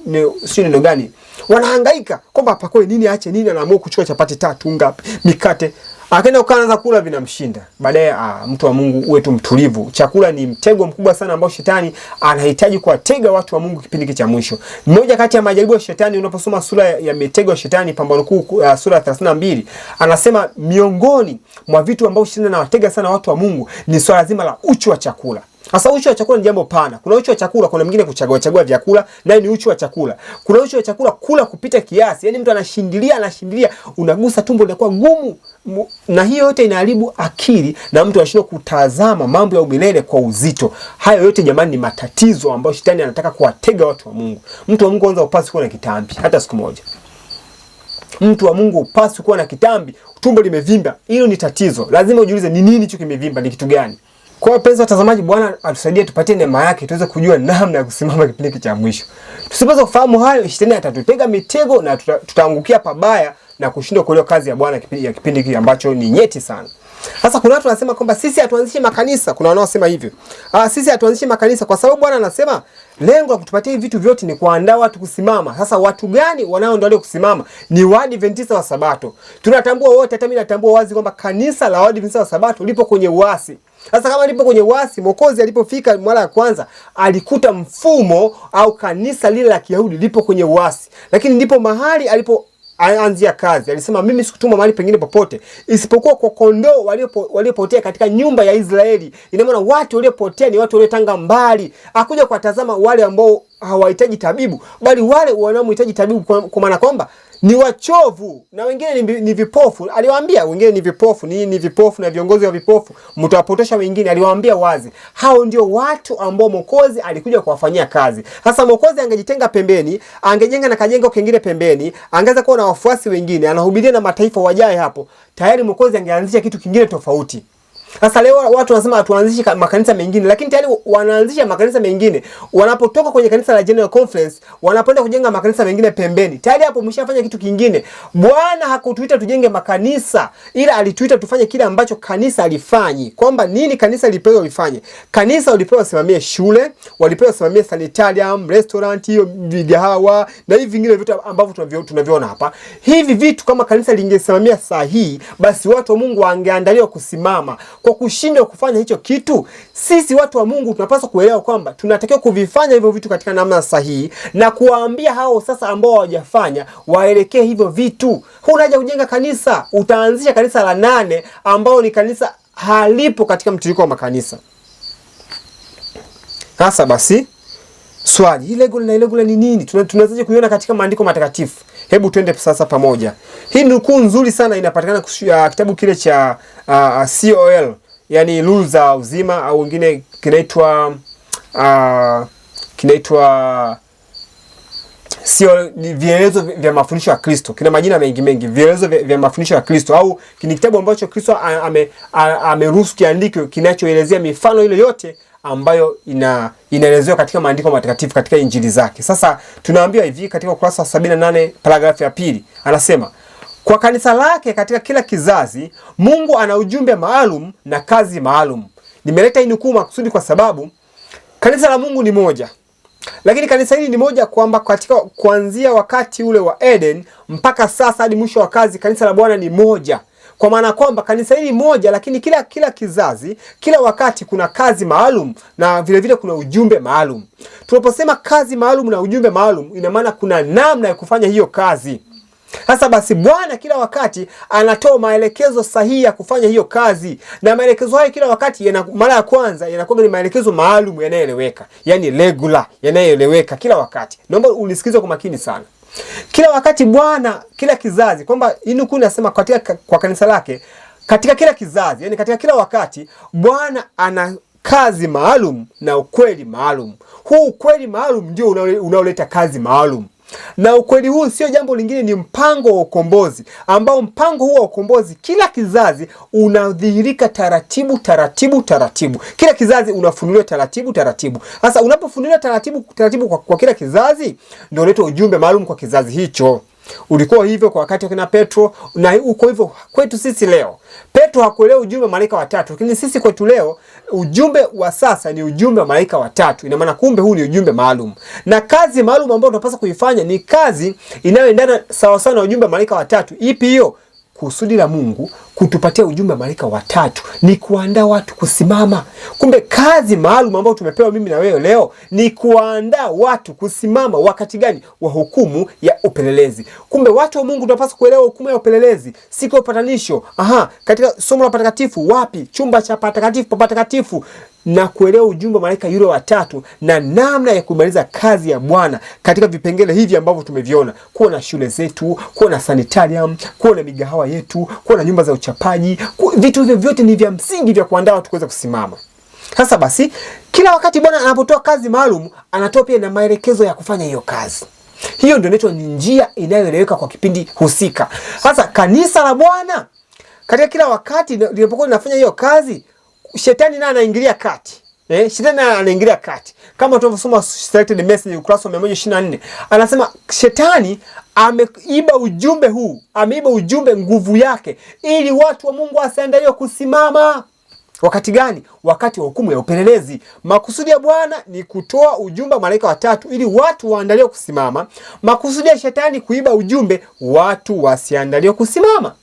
sio neno gani, wanahangaika kwamba apakwe nini aache nini, anaamua kuchukua chapati 3 ngapi mikate, akaenda ukaanza kula vinamshinda. Baadaye mtu wa Mungu uwe tu mtulivu. Chakula ni mtego mkubwa sana ambao shetani anahitaji kuwatega watu wa Mungu kipindi cha mwisho. Mmoja kati ya majaribu ya shetani, unaposoma sura ya mitego ya shetani Pambano Kuu sura ya 32, anasema miongoni mwa vitu ambao shetani anawatega sana watu wa Mungu ni swala zima la uchu wa chakula. Sasa uchu wa chakula ni jambo pana. Kuna uchu wa chakula, kuna mwingine kuchagua vyakula, naye ni uchu wa chakula. Kuna uchu wa chakula kula kupita kiasi. Yaani mtu anashindilia, unagusa tumbo linakuwa gumu. Na hiyo yote inaharibu akili na mtu anashindwa kutazama mambo ya umilele kwa uzito. Hayo yote jamani ni matatizo ambayo shetani anataka kuwatega watu wa Mungu. Mtu wa Mungu kwanza upasi kuwa na kitambi hata siku moja. Mtu wa Mungu upasi kuwa na kitambi, tumbo limevimba. Hilo ni tatizo. Lazima ujiulize ni nini hicho kimevimba, ni kitu gani? Kwa wapenzi watazamaji, Bwana atusaidie tupatie neema yake tuweze kujua namna ya kusimama kipindi cha mwisho. Tusipoweza kufahamu hayo, shetani atatutega mitego na tutaangukia pabaya na kushindwa kuelewa kazi ya Bwana kipindi hiki ambacho ni nyeti sana. Sasa kuna watu wanasema kwamba sisi hatuanzishi makanisa. Kuna wanaosema hivyo. Sisi hatuanzishi makanisa kwa sababu Bwana anasema lengo la kutupatia hivi vitu vyote ni kuandaa watu kusimama. Sasa watu gani wanaoandaa kusimama? Ni Waadventista wa Sabato. Tunatambua wote, hata mimi natambua wazi kwamba kanisa la Waadventista wa Sabato lipo kwenye uasi. Sasa kama lipo kwenye uasi, Mwokozi alipofika mara ya kwanza alikuta mfumo au kanisa lile la Kiyahudi lipo kwenye uasi. Lakini ndipo mahali anzia kazi. Alisema mimi sikutuma mahali pengine popote isipokuwa kwa kondoo waliopotea katika nyumba ya Israeli. Ina maana watu waliopotea ni watu waliotanga mbali. Hakuja kuwatazama wale ambao hawahitaji tabibu, bali wale wanaomhitaji tabibu, kwa maana kwamba ni wachovu na wengine ni vipofu. Aliwaambia wengine ni vipofu, ni vipofu na viongozi wa vipofu mtawapotosha wengine. Aliwaambia wazi, hao ndio watu ambao Mwokozi alikuja kuwafanyia kazi. Sasa Mwokozi angejitenga pembeni, angejenga na kajengo kingine pembeni, angeweza kuwa na wafuasi wengine, anahubiria na mataifa wajae hapo, tayari Mwokozi angeanzisha kitu kingine tofauti. Sasa leo watu wanasema hatuanzishi makanisa mengine, lakini tayari wanaanzisha makanisa mengine. Wanapotoka kwenye kanisa la General Conference, wanapenda kujenga makanisa mengine pembeni. Tayari hapo mshafanya kitu kingine. Bwana hakutuita tujenge makanisa, ila alituita tufanye kile ambacho kanisa alifanyi. Kwamba nini kanisa lipewa lifanye? Kanisa walipewa simamie shule, walipewa simamie sanitarium, restaurant, hiyo vigahawa na hivi vingine vitu ambavyo tunaviona hapa. Hivi vitu kama kanisa lingesimamia sahihi, basi watu wa Mungu wangeandaliwa kusimama. Kwa kushindwa kufanya hicho kitu, sisi watu wa Mungu tunapaswa kuelewa kwamba tunatakiwa kuvifanya hivyo vitu katika namna sahihi na kuwaambia hao sasa ambao hawajafanya waelekee hivyo vitu. Unaja kujenga kanisa, utaanzisha kanisa la 8 ambao ni kanisa halipo katika mtiririko wa makanisa. Sasa basi swali, ile gula ni nini? Tunawezaje kuiona katika maandiko matakatifu? Hebu twende sasa pamoja. Hii nukuu nzuri sana inapatikana kitabu kile cha COL, yani lulu za uzima, au wengine kinaitwa sio, ni vielelezo vya mafundisho ya Kristo. Kina majina mengi, vielelezo vya mafundisho ya Kristo, au ni kitabu ambacho Kristo ameruhusu kiandikwe kinachoelezea mifano ile yote ambayo inaelezewa katika maandiko matakatifu katika injili zake. Sasa tunaambiwa hivi katika ukurasa wa 78 paragrafu ya pili, anasema kwa kanisa lake katika kila kizazi Mungu ana ujumbe maalum na kazi maalum. Nimeleta hii nukuu makusudi kwa sababu kanisa la Mungu ni moja. Lakini kanisa hili ni moja kwamba katika kuanzia wakati ule wa Eden mpaka sasa hadi mwisho wa kazi, kanisa la Bwana ni moja. Kwa maana kwamba kanisa hili moja, lakini kila kizazi, kila wakati kuna kazi maalum na vile vile kuna ujumbe maalum. Tunaposema kazi maalum na ujumbe maalum, ina maana kuna namna ya kufanya hiyo kazi. Sasa basi Bwana kila wakati anatoa maelekezo sahihi ya kufanya hiyo kazi, na maelekezo hayo kila wakati mara ya kwanza yanakuwa ni maelekezo maalum yanayoeleweka, yani regular, yanayoeleweka kila wakati. Naomba unisikize kwa makini sana. Kila wakati Bwana, kila kizazi, kwamba inukuu nasema kwa kanisa lake katika kila kizazi, yani katika kila wakati Bwana ana kazi maalum na ukweli maalum. Huu ukweli maalum ndio unaoleta kazi maalum. Na ukweli huu sio jambo lingine, ni mpango wa ukombozi, ambao mpango huu wa ukombozi kila kizazi unadhihirika taratibu. Kila kizazi unafunuliwa taratibu. Sasa unapofunuliwa taratibu kwa kila kizazi, ndio unaitwa ujumbe maalum kwa kizazi hicho. Ulikuwa hivyo kwa wakati wa kina Petro, na uko hivyo kwetu sisi leo. Petro hakuelewa ujumbe wa malaika watatu, lakini sisi kwetu leo ujumbe wa sasa ni ujumbe wa malaika watatu. Ina maana kumbe huu ni ujumbe maalum. Na kazi maalum ambayo tunapaswa kuifanya ni kazi inayoendana sawa sawa na ujumbe wa malaika watatu. Ipi hiyo? Kusudi la Mungu kutupatia ujumbe wa malaika watatu ni kuandaa watu kusimama. Kumbe kazi maalum ambayo tumepewa mimi na wewe leo ni kuandaa watu kusimama. Wakati gani? Wa hukumu ya upelelezi. Kumbe watu wa Mungu tunapaswa kuelewa hukumu ya upelelezi, siku ya upatanisho. Katika somo la patakatifu, wapi? Chumba cha patakatifu, na kuelewa ujumbe wa malaika yule watatu na namna ya kumaliza kazi ya Bwana katika vipengele hivi ambavyo tumeviona. Kuwa na shule zetu, kuwa na sanitarium, kuwa na migahawa yetu, kuwa na nyumba za uchapaji. Vitu hivyo vyote ni vya msingi vya kuandaa watu kuweza kusimama. Sasa basi, kila wakati Bwana anapotoa kazi maalum, anatoa pia na maelekezo ya kufanya hiyo kazi. Hiyo ndio inaitwa ni njia inayoeleweka kwa kipindi husika. Sasa kanisa la Bwana katika kila wakati linapokuwa linafanya hiyo kazi, Shetani naye anaingilia kati. Shetani naye anaingilia kati. Kama tunavyosoma Selected Message ukurasa wa 124, anasema Shetani ameiba ujumbe huu, ameiba ujumbe, nguvu yake, ili watu wa Mungu wasiandaliwe kusimama. Wakati gani? Wakati wa hukumu ya upelelezi. Makusudi ya Bwana ni kutoa ujumbe wa malaika watatu ili watu waandaliwe kusimama. Makusudi ya Shetani kuiba ujumbe, watu wasiandaliwe kusimama.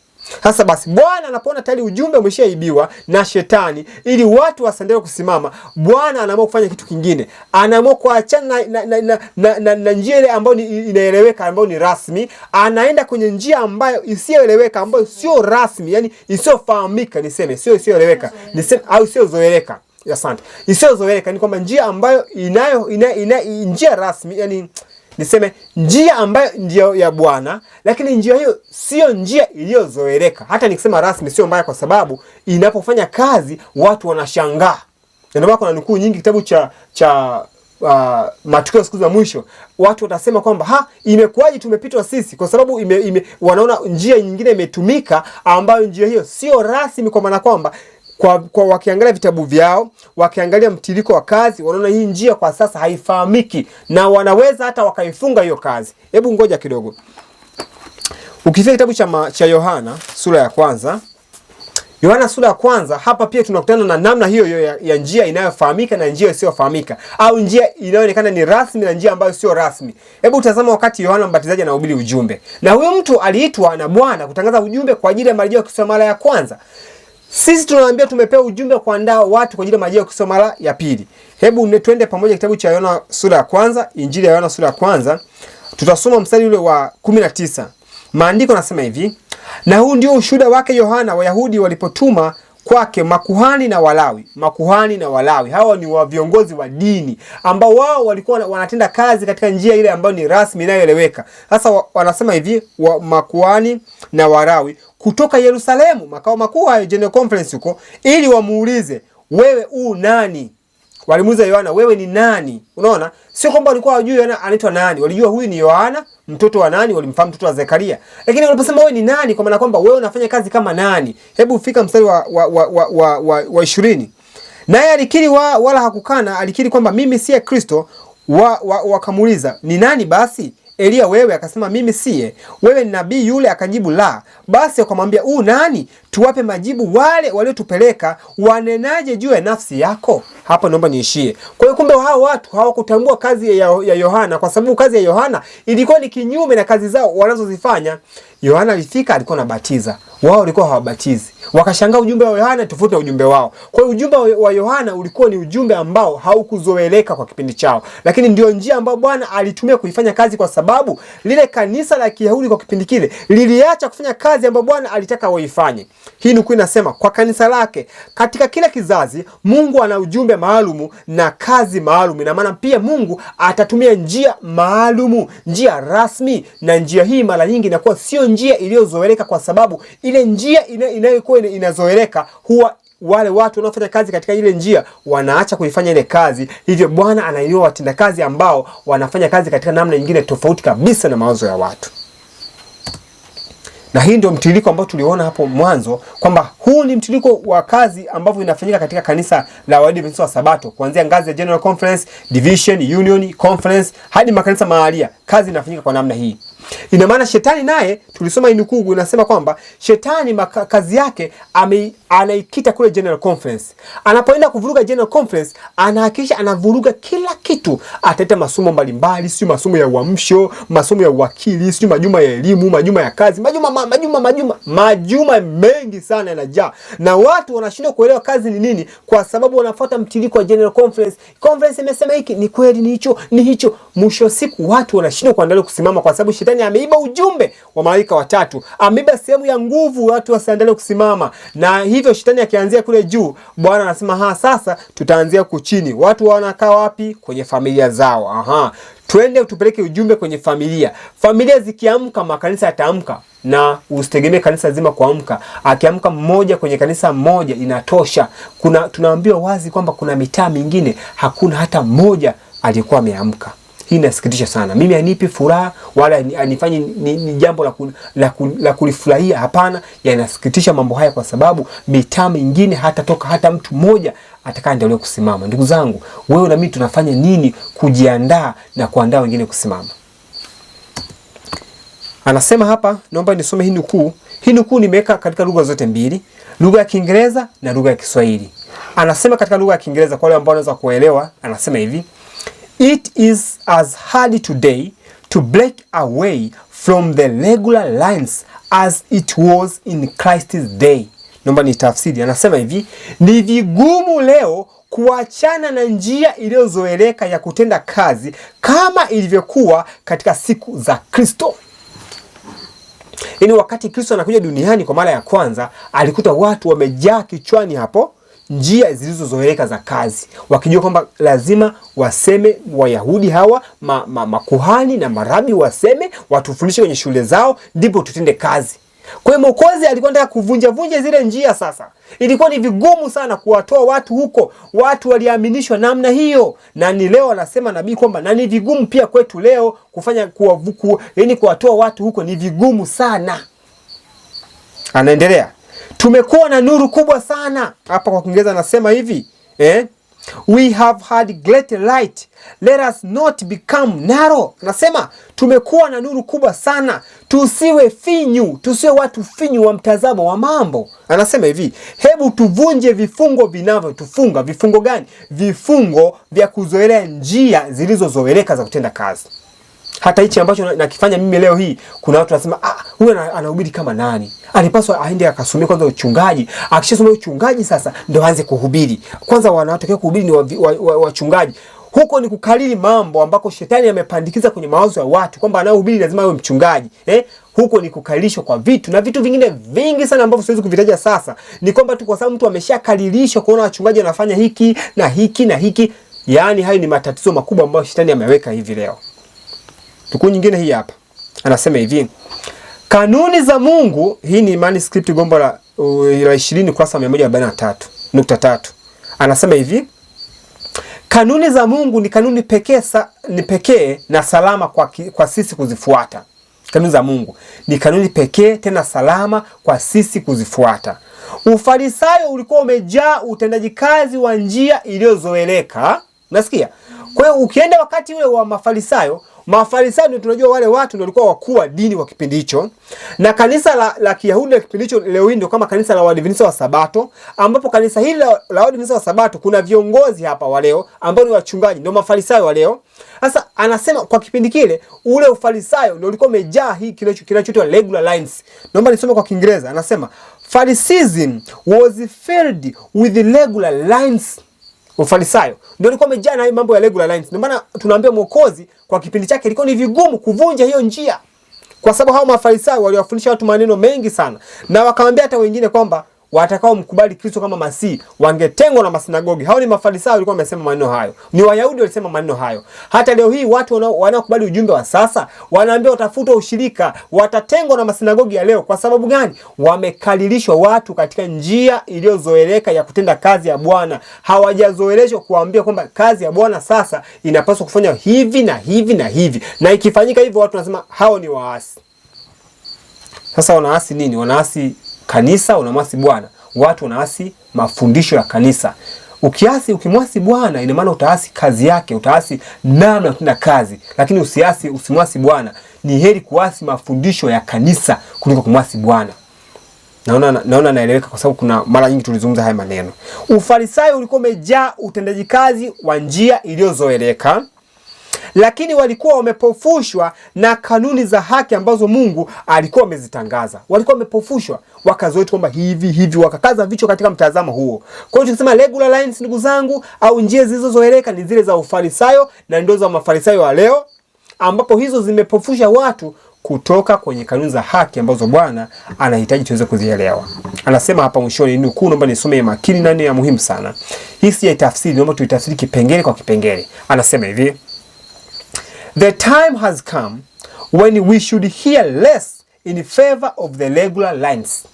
Sasa basi Bwana anapoona tayari ujumbe umeshaibiwa na Shetani ili watu wasiendelee kusimama, Bwana anaamua kufanya kitu kingine. Anaamua kuachana na njia ile ambayo inaeleweka, ambayo ni rasmi. Anaenda kwenye njia ambayo isiyoeleweka, ambayo sio rasmi, yani isiyofahamika, niseme sio isiyoeleweka, niseme au isiyozoeleka. Asante. Isiyozoeleka ni kwamba njia ambayo njia rasmi, yani niseme njia ambayo ndio ya Bwana, lakini njia hiyo sio njia iliyozoeleka. Hata nikisema rasmi sio mbaya, kwa sababu inapofanya kazi watu wanashangaa. Ndio maana kuna nukuu nyingi kitabu cha matukio siku za mwisho. Watu watasema kwamba imekuwaje tumepitwa sisi, kwa sababu wanaona njia nyingine imetumika ambayo njia hiyo sio rasmi, kwa maana kwamba kwa wakiangalia vitabu vyao, wakiangalia mtiririko wa kazi, wanaona hii njia kwa sasa haifahamiki na wanaweza hata wakaifunga hiyo kazi. Hebu ngoja kidogo. Ukifika kitabu cha Yohana sura ya kwanza, Yohana sura ya kwanza, hapa pia tunakutana na namna hiyo ya njia inayofahamika na njia isiyofahamika, au njia inayoonekana ni rasmi na njia ambayo sio rasmi. Hebu tazama wakati Yohana Mbatizaji anahubiri ujumbe. Na huyo mtu aliitwa na Bwana kutangaza ujumbe kwa ajili ya marejeo ya Kristo mara ya kwanza. Sisi tunawaambia tumepewa ujumbe kuandaa watu kwa ajili ya marejeo ya Kristo mara ya pili. Hebu twende pamoja kitabu cha Yohana sura ya kwanza, Injili ya Yohana sura ya kwanza. Tutasoma mstari ule wa 19. Maandiko nasema hivi: na huu ndio ushuhuda wake Yohana Wayahudi walipotuma kwake makuhani na Walawi. Makuhani na Walawi hawa ni wa viongozi wa dini ambao wao walikuwa wanatenda kazi katika njia ile ambayo ni rasmi inayoeleweka. Sasa wanasema hivi, makuhani na Walawi kutoka Yerusalemu, makao makuu ya General Conference huko, ili wamuulize, wewe nani? Walimuuliza Yohana, wewe ni nani? Unaona, sio kwamba walikuwa wajui Yohana anaitwa nani. Walijua huyu ni Yohana, mtoto wa nani, walimfahamu mtoto wa Zekaria. Lakini waliposema wewe ni nani, kwa maana kwamba wewe unafanya kazi kama nani. Hebu fika mstari wa 20. Naye alikiri wala hakukana, alikiri kwamba mimi siye Kristo. Wakamuuliza, ni nani basi? Elia wewe? Akasema mimi siye. Wewe ni nabii yule? Akajibu la. Basi wakamwambia, nani? Tuwape majibu wale waliotupeleka, wanenaje juu ya nafsi yako? Hapa naomba niishie. Kwa hiyo kumbe hao watu hawakutambua kazi ya Yohana, kwa sababu kazi ya Yohana ilikuwa ni kinyume na kazi zao wanazozifanya. Yohana alifika, alikuwa anabatiza, wao walikuwa hawabatizi. Wakashangaa ujumbe wa Yohana tofauti na ujumbe wao. Kwa hiyo ujumbe wa Yohana ulikuwa ni ujumbe ambao haukuzoeleka kwa kipindi chao, lakini ndio njia ambayo Bwana alitumia kuifanya kazi, kwa sababu lile kanisa la Kiyahudi kwa kipindi kile liliacha kufanya kazi ambayo Bwana alitaka waifanye. Hii nukuu inasema, kwa kanisa lake katika kila kizazi Mungu ana ujumbe maalumu na kazi maalumu. Ina maana pia Mungu atatumia njia maalumu, njia rasmi, na njia hii mara nyingi inakuwa sio njia iliyozoeleka, kwa sababu ile njia inayokuwa inazoeleka huwa wale watu wanaofanya kazi katika ile njia wanaacha kuifanya ile kazi. Hivyo Bwana anainua watendakazi ambao wanafanya kazi katika namna nyingine tofauti kabisa na mawazo ya watu. Na hii ndio mtiririko ambao tuliona hapo mwanzo, kwamba huu ni mtiririko wa kazi ambavyo inafanyika katika kanisa la Waadventista wa Sabato, kuanzia ngazi ya General Conference, Division, Union, Conference hadi makanisa mahalia. Kazi inafanyika kwa namna hii. Ina maana shetani naye, tulisoma hii nukuu inasema kwamba shetani kazi yake anaikita kule General Conference. Anapoenda kuvuruga General Conference, anahakikisha anavuruga kila kitu. Ataleta masomo mbalimbali, sio masomo ya uamsho, masomo ya uwakili, sio majuma ya elimu, majuma ya kazi, majuma mengi sana yanajaa. Na watu wanashindwa kuelewa kazi ni nini, kwa sababu wanafuata mtiririko wa General Conference. Conference imesema hiki, ni kweli, ni hicho. Mwisho siku watu wanashindwa kuendelea kusimama, kwa sababu shetani ameiba ujumbe wa malaika watatu, ameiba sehemu ya nguvu watu wasiendelee kusimama. Na hivyo shetani akianzia kule juu, Bwana anasema sasa tutaanzia huku chini. Watu wanakaa wapi? Kwenye familia zao. Twende utupeleke ujumbe kwenye familia. Familia zikiamka, makanisa yataamka, na usitegemee kanisa zima kuamka. Akiamka mmoja kwenye kanisa mmoja inatosha. Tunaambiwa wazi kwamba kuna mitaa mingine hakuna hata mmoja aliyekuwa ameamka. Hii inasikitisha sana. Mimi hanipi furaha wala anifanyi ni jambo la kulifurahia. Hapana, yanasikitisha mambo haya, kwa sababu mitaa mingine hatatoka hata mtu mmoja atakaendelea kusimama. Ndugu zangu, wewe na mimi tunafanya nini kujiandaa na kuandaa wengine kusimama? Anasema hapa, naomba nisome hii nukuu. Hii nukuu nimeweka katika lugha zote mbili, lugha ya Kiingereza na lugha ya Kiswahili. Anasema katika lugha ya Kiingereza, kwa wale ambao wanaweza kuelewa, anasema hivi: It is as hard today to break away from the regular lines as it was in Christ's day. Naomba ni tafsiri. Anasema hivi, ni vigumu leo kuachana na njia iliyozoeleka ya kutenda kazi kama ilivyokuwa katika siku za Kristo. Yaani wakati Kristo anakuja duniani kwa mara ya kwanza, alikuta watu wamejaa kichwani hapo njia zilizozoeleka za kazi, wakijua kwamba lazima waseme, Wayahudi hawa makuhani na marabi waseme, watufundishe kwenye shule zao, ndipo tutende kazi. Kwa hiyo Mwokozi alikuwa anataka kuvunja zile njia. Sasa ilikuwa ni vigumu sana kuwatoa watu huko. Watu waliaminishwa namna hiyo, na ni leo anasema nabii kwamba na ni vigumu pia kwetu leo kufanya yaani kuwatoa watu huko ni vigumu sana. Anaendelea, tumekuwa na nuru kubwa sana. Hapa kwa Kiingereza anasema hivi, we have had great light, let us not become narrow. Anasema tumekuwa na nuru kubwa sana, tusiwe finyu, tusiwe watu finyu wa mtazamo wa mambo. Anasema hivi, hebu tuvunje vifungo vinavyotufunga. Vifungo gani? Vifungo vya kuzoelea njia zilizozoeleka za kutenda kazi. Hata hichi ambacho nakifanya mimi leo hii, kuna watu wanasema huyu anahubiri kama nani? Alipaswa aende akasomea kwanza uchungaji. Akishasomea uchungaji sasa ndio aanze kuhubiri. Kwanza wanatakiwa kuhubiri ni wachungaji. Huko ni kukariri mambo ambako shetani amepandikiza kwenye mawazo ya watu kwamba anayehubiri lazima awe mchungaji. Huko ni kukaririshwa kwa vitu na vitu vingine vingi sana ambavyo siwezi kuvitaja sasa. Ni kwamba tu kwa sababu mtu ameshakaririshwa kuona wachungaji wanafanya hiki na hiki na hiki. Yaani hayo ni matatizo makubwa ambayo shetani ameweka hivi leo. Nukuu nyingine hii hapa. Anasema hivi: kanuni za Mungu, hii ni manuscript gombo la 20 kurasa 143.3. Anasema hivi: kanuni za Mungu ni kanuni pekee na salama kwa sisi kuzifuata. Kanuni za Mungu ni kanuni pekee tena salama kwa sisi kuzifuata. Ufarisayo ulikuwa umejaa utendaji kazi wa njia iliyozoeleka. Nasikia? Kwa hiyo ukienda wakati ule wa Mafarisayo ndio tunajua wale watu ndio walikuwa wakuu wa dini wa kipindi hicho. Na kanisa la Kiyahudi la kipindi hicho leo hii ndio kama kanisa la Waadventista wa Sabato, ambapo kanisa hili la Waadventista wa Sabato kuna viongozi hapa wa leo ambao ni wachungaji, ndio Mafarisayo wa leo. Sasa anasema kwa kipindi kile ule ufarisayo ndio ulikuwa umejaa hii kinachoitwa regular lines. Naomba nisome kwa Kiingereza. Anasema Phariseeism was filled with regular lines. Ufarisayo ndio ulikuwa umejaa na mambo ya regular lines. Ndio maana tunaambia Mwokozi kwa kipindi chake ilikuwa ni vigumu kuvunja hiyo njia, kwa sababu hao Mafarisayo waliwafundisha watu maneno mengi sana, na wakamwambia hata wengine kwamba watakao mkubali Kristo kama Masihi wangetengwa na masinagogi. Hao ni Mafarisayo walikuwa wamesema maneno hayo. Ni Wayahudi walisema maneno hayo. Hata leo hii watu wanaokubali ujumbe wa sasa wanaambia watafuta ushirika, watatengwa na masinagogi ya leo. Kwa sababu gani? Wamekalilishwa watu katika njia iliyozoeleka ya kutenda kazi ya Bwana. Hawajazoeleshwa kuambia kwamba kazi ya Bwana sasa inapaswa kufanya hivi na hivi na hivi. Na ikifanyika hivyo watu wanasema hao ni waasi. Sasa wanaasi nini? Wanaasi kanisa, unamwasi Bwana. Watu wanaasi mafundisho ya kanisa. Ukimwasi Bwana ina maana utaasi kazi yake, utaasi namna ya kutenda kazi. Lakini usimwasi Bwana. Ni heri kuasi mafundisho ya kanisa kuliko kumwasi Bwana. Naona naeleweka kwa sababu kuna mara nyingi tulizungumza haya maneno. Ufarisayo ulikuwa umejaa utendaji kazi wa njia iliyozoeleka, lakini walikuwa wamepofushwa na kanuni za haki ambazo Mungu alikuwa amezitangaza. Walikuwa wamepofushwa, wakazoea kwamba hivi wakakaza vichwa katika mtazamo huo. Kwa hiyo tukisema regular lines, ndugu zangu, au njia zilizozoeleka ni zile za Ufarisayo na ndio za Mafarisayo wa leo, ambapo hizo zimepofusha watu kutoka kwenye kanuni za haki ambazo Bwana anahitaji tuweze kuzielewa. Anasema hapa mwishoni, nukuu, naomba nisome makini na ni ya muhimu sana. Hii si ya tafsiri, naomba tuitafsiri kipengele kwa kipengele. Anasema hivi: the time has come when we should hear less in favor of the regular lines.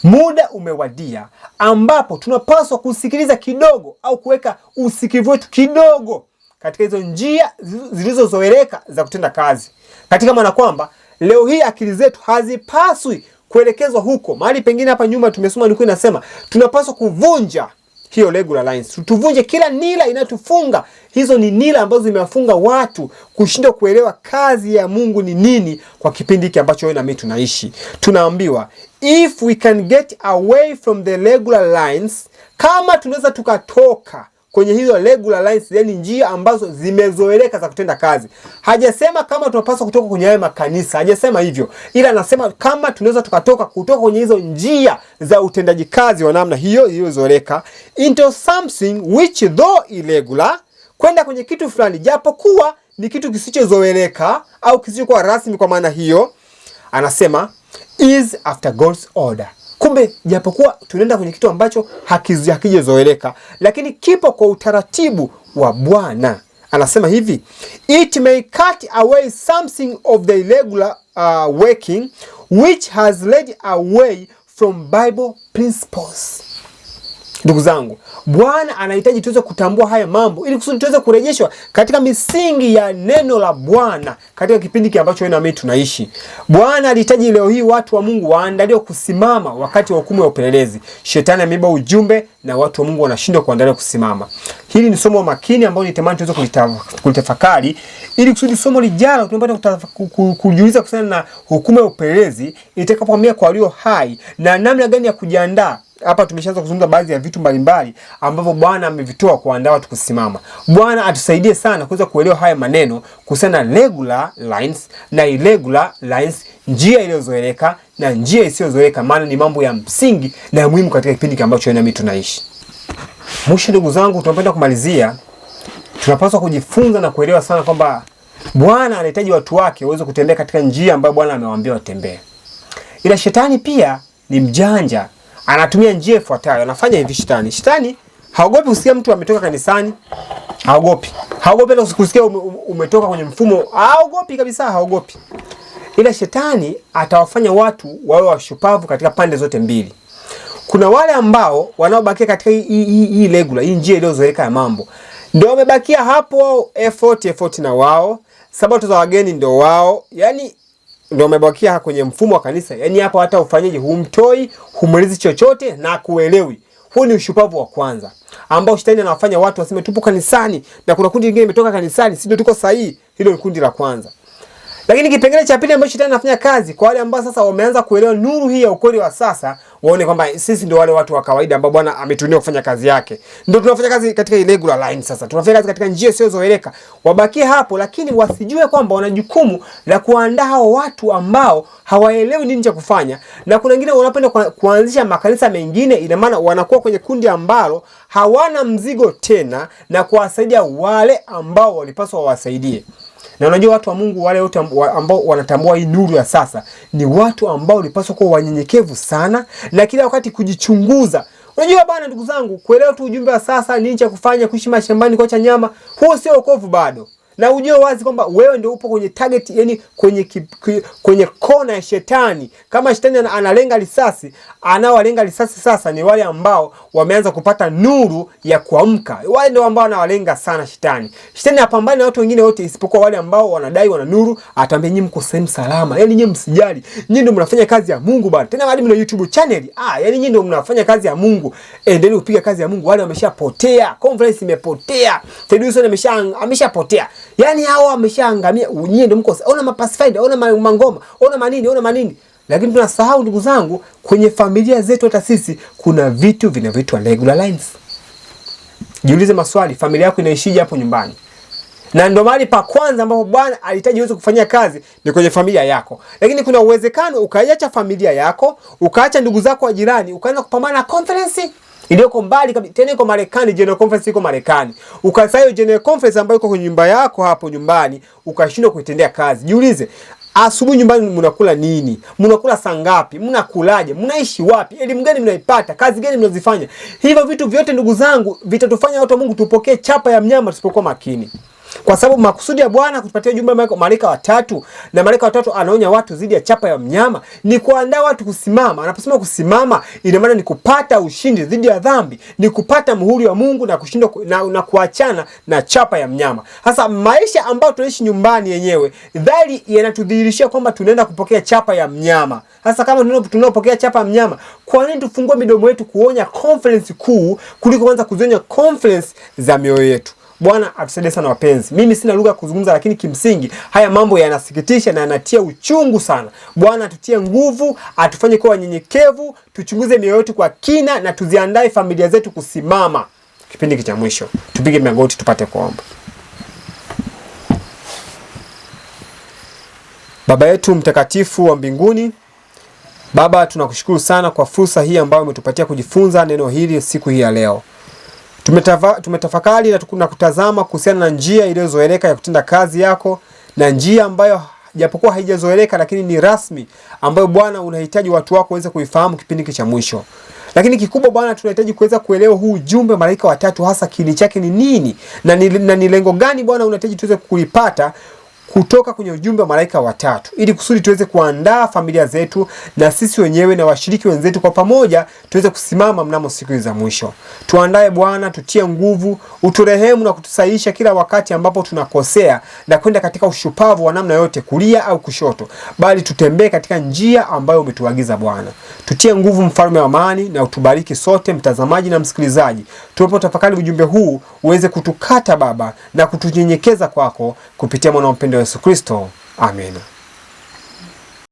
Muda umewadia ambapo tunapaswa kusikiliza kidogo au kuweka usikivu wetu kidogo katika hizo njia zilizozoeleka za kutenda kazi. Katika maana kwamba leo hii akili zetu hazipaswi kuelekezwa huko. Mahali pengine hapa nyuma tumesoma nukuu inasema tunapaswa kuvunja hiyo regular lines. Tuvunje kila nila inatufunga. Hizo ni nila ambazo zimewafunga watu kushindwa kuelewa kazi ya Mungu ni nini kwa kipindi hiki ambacho wewe na mimi tunaishi. Tunaambiwa if we can get away from the regular lines, kama tunaweza tukatoka kwenye hizo regular lines, yani njia ambazo zimezoeleka za kutenda kazi. Hajasema kama tunapaswa kutoka kwenye haya makanisa, hajasema hivyo. Ila anasema kama tunaweza kutoka kwenye hizo njia za utendaji kazi wa namna hiyo iliyozoeleka into something which though irregular, kwenda kwenye kitu fulani japokuwa ni kitu kisichozoeleka au kisichokuwa rasmi kwa maana hiyo, anasema is after God's order. Kumbe japokuwa tunaenda kwenye kitu ambacho hakijazoeleka, lakini kipo kwa utaratibu wa Bwana. Anasema hivi, it may cut away something of the irregular working which has led away from Bible principles. Ndugu zangu, Bwana anahitaji tuweze kutambua haya mambo ili kusudi tuweze kurejeshwa katika misingi ya neno la Bwana katika kipindi kile ambacho wewe na mimi tunaishi. Bwana alihitaji leo hii watu wa Mungu waandaliwe kusimama wakati wa hukumu ya upelelezi. Shetani ameiba ujumbe na watu wa Mungu wanashindwa kuandaliwa kusimama. Hili ni somo makini ambalo nitamani tuweze kulitafakari ili kusudi somo lijalo tunapata kujiuliza kuhusiana na hukumu ya upelelezi itakapohamia kwa walio hai na namna gani ya kujiandaa. Hapa tumeshaanza kuzungumza baadhi ya vitu mbalimbali ambavyo Bwana amevitoa kuandaa watu kusimama. Bwana atusaidie sana kuweza kuelewa haya maneno kuhusiana na regular lines na irregular lines, njia iliyozoeleka na njia isiyozoeleka, maana ni mambo ya msingi na ya muhimu katika kipindi ambacho wewe na mimi tunaishi. Mwisho ndugu zangu, tunapenda kumalizia tunapaswa kujifunza na kuelewa sana kwamba Bwana anahitaji watu wake waweze kutembea katika njia ambayo Bwana amewaambia watembee. Ila shetani pia ni mjanja. Anatumia njia ifuatayo. Anafanya hivi shetani. Shetani haogopi kusikia mtu ametoka kanisani. Haogopi. Haogopi hata kusikia umetoka kwenye mfumo. Haogopi kabisa, haogopi. Ila shetani atawafanya watu wawe washupavu katika pande zote mbili. Kuna wale ambao wanaobakia katika hii regular, hii njia iliyozoeleka ya mambo. Ndio wamebakia hapo, effort na wao. Sabato za wageni ndio wao. Yaani ndio wamebakia kwenye mfumo wa kanisa. Yaani hapo hata ufanyeje humtoi, humalizi chochote na kuelewi. Huu ni ushupavu wa kwanza ambao shetani anawafanya watu waseme tupo kanisani na kuna kundi lingine limetoka kanisani, sisi ndio tuko sahihi. Hilo ni kundi la kwanza. Lakini kipengele cha pili ambacho shetani anafanya kazi kwa wale ambao sasa wameanza kuelewa nuru hii ya ukweli wa sasa, waone kwamba sisi ndio wale watu wa kawaida ambao Bwana ametunia kufanya kazi yake. Ndio tunafanya kazi katika irregular line sasa. Tunafanya kazi katika njia isiyozoeleka. Wabakie hapo lakini wasijue kwamba wana jukumu la kuandaa hao watu ambao hawaelewi nini cha kufanya. Na kuna wengine wanapenda kuanzisha makanisa mengine, ina maana wanakuwa kwenye kundi ambalo hawana mzigo tena na kuwasaidia wale ambao walipaswa wawasaidie. Na unajua watu wa Mungu wale wote ambao wanatambua hii nuru ya sasa ni watu ambao walipaswa kuwa wanyenyekevu sana na kila wakati kujichunguza. Unajua bana, ndugu zangu, kuelewa tu ujumbe wa sasa, nini cha kufanya, kuishi mashambani, kuacha nyama, huo sio wokovu bado. Na ujue wazi kwamba wewe ndio upo kwenye target, yani kwenye kona ya shetani. Kama shetani analenga risasi, anaowalenga risasi sasa ni wale ambao wameanza kupata nuru ya kuamka. Wale ndio ambao anawalenga sana shetani. Shetani hapambani na watu wengine wote isipokuwa wale ambao wanadai wana nuru. Ataambia nyinyi mko sehemu salama. Yaani nyinyi msijali. Nyinyi ndio mnafanya kazi ya Mungu bwana. Tena hadi mna YouTube channel. Yaani nyinyi ndio mnafanya kazi ya Mungu. Endelea kupiga kazi ya Mungu. Wale wameshapotea. Conference imepotea. Tedison ameshapotea. Yaani hao wameshaangamia. Nyinyi ndio mko. Ona mapacified, ona mangoma, ona manini. Lakini tunasahau ndugu zangu, kwenye familia zetu hata sisi kuna vitu vinavyoitwa regular lines. Jiulize maswali, familia yako inaishije hapo nyumbani? Na ndio mahali pa kwanza ambapo Bwana alihitaji uweze kufanya kazi ni kwenye familia yako. Lakini kuna uwezekano ukaacha familia yako, ukaacha ndugu zako wa jirani, ukaanza kupambana na conference iliyoko mbali kabisa. Tena iko Marekani, General Conference iko Marekani. Ukasayo General Conference ambayo iko kwenye nyumba yako hapo nyumbani, ukashindwa kuitendea kazi. Jiulize, asubuhi nyumbani mnakula nini? Mnakula saa ngapi? Mnakulaje? Mnaishi wapi? Elimu gani mnaipata? Kazi gani mnazifanya? Hivyo vitu vyote ndugu zangu vitatufanya watu wa Mungu tupokee chapa ya mnyama tusipokuwa makini. Kwa sababu makusudi ya Bwana kutupatia ujumbe wa malaika watatu, na malaika watatu anaonya watu zidi ya chapa ya mnyama, ni kuandaa watu kusimama. Anaposema kusimama, ina maana ni kupata ushindi dhidi ya dhambi, ni kupata muhuri wa Mungu na kushinda na kuachana na chapa ya mnyama. Sasa maisha ambayo tunaishi nyumbani yenyewe dhali yanatudhihirishia kwamba tunaenda kupokea chapa ya mnyama. Sasa kama tunapokea chapa ya mnyama, kwa nini tufungue midomo yetu kuonya conference kuu kuliko kwanza kuzionya conference za mioyo yetu? Bwana atusaidie sana wapenzi. Mimi sina lugha kuzungumza, lakini kimsingi haya mambo yanasikitisha na yanatia uchungu sana. Bwana atutie nguvu, atufanye kuwa wanyenyekevu, tuchunguze mioyo yetu kwa kina na tuziandae familia zetu kusimama. Kipindi cha mwisho, tupige magoti tupate kuomba. Baba yetu mtakatifu wa mbinguni, Baba, tunakushukuru sana kwa fursa hii ambayo umetupatia kujifunza neno hili siku hii ya leo. Tumetafakari na kutazama kuhusiana na njia iliyozoeleka ya kutenda kazi yako, na njia ambayo japokuwa haijazoeleka lakini ni rasmi, ambayo Bwana unahitaji watu wako waweze kuifahamu kipindi cha mwisho. Lakini kikubwa Bwana, tunahitaji kuweza kuelewa huu ujumbe malaika watatu hasa kili chake ni nini na ni lengo gani Bwana unahitaji tuweze kulipata kutoka kwenye ujumbe wa malaika watatu, ili kusudi tuweze kuandaa familia zetu na sisi wenyewe na washiriki wenzetu kwa pamoja tuweze kusimama mnamo siku za mwisho. Tuandae Bwana, tutie nguvu, uturehemu na kutusahihisha kila wakati ambapo tunakosea na kwenda katika ushupavu wa namna yote, kulia au kushoto, bali tutembee katika njia ambayo umetuagiza Bwana. Tutie nguvu mfalme wa amani, na utubariki sote mtazamaji na msikilizaji. Tunapotafakari ujumbe huu uweze kutukata Baba na kutunyenyekeza kwako kupitia mwana mpendwa Yesu Kristo. Amen.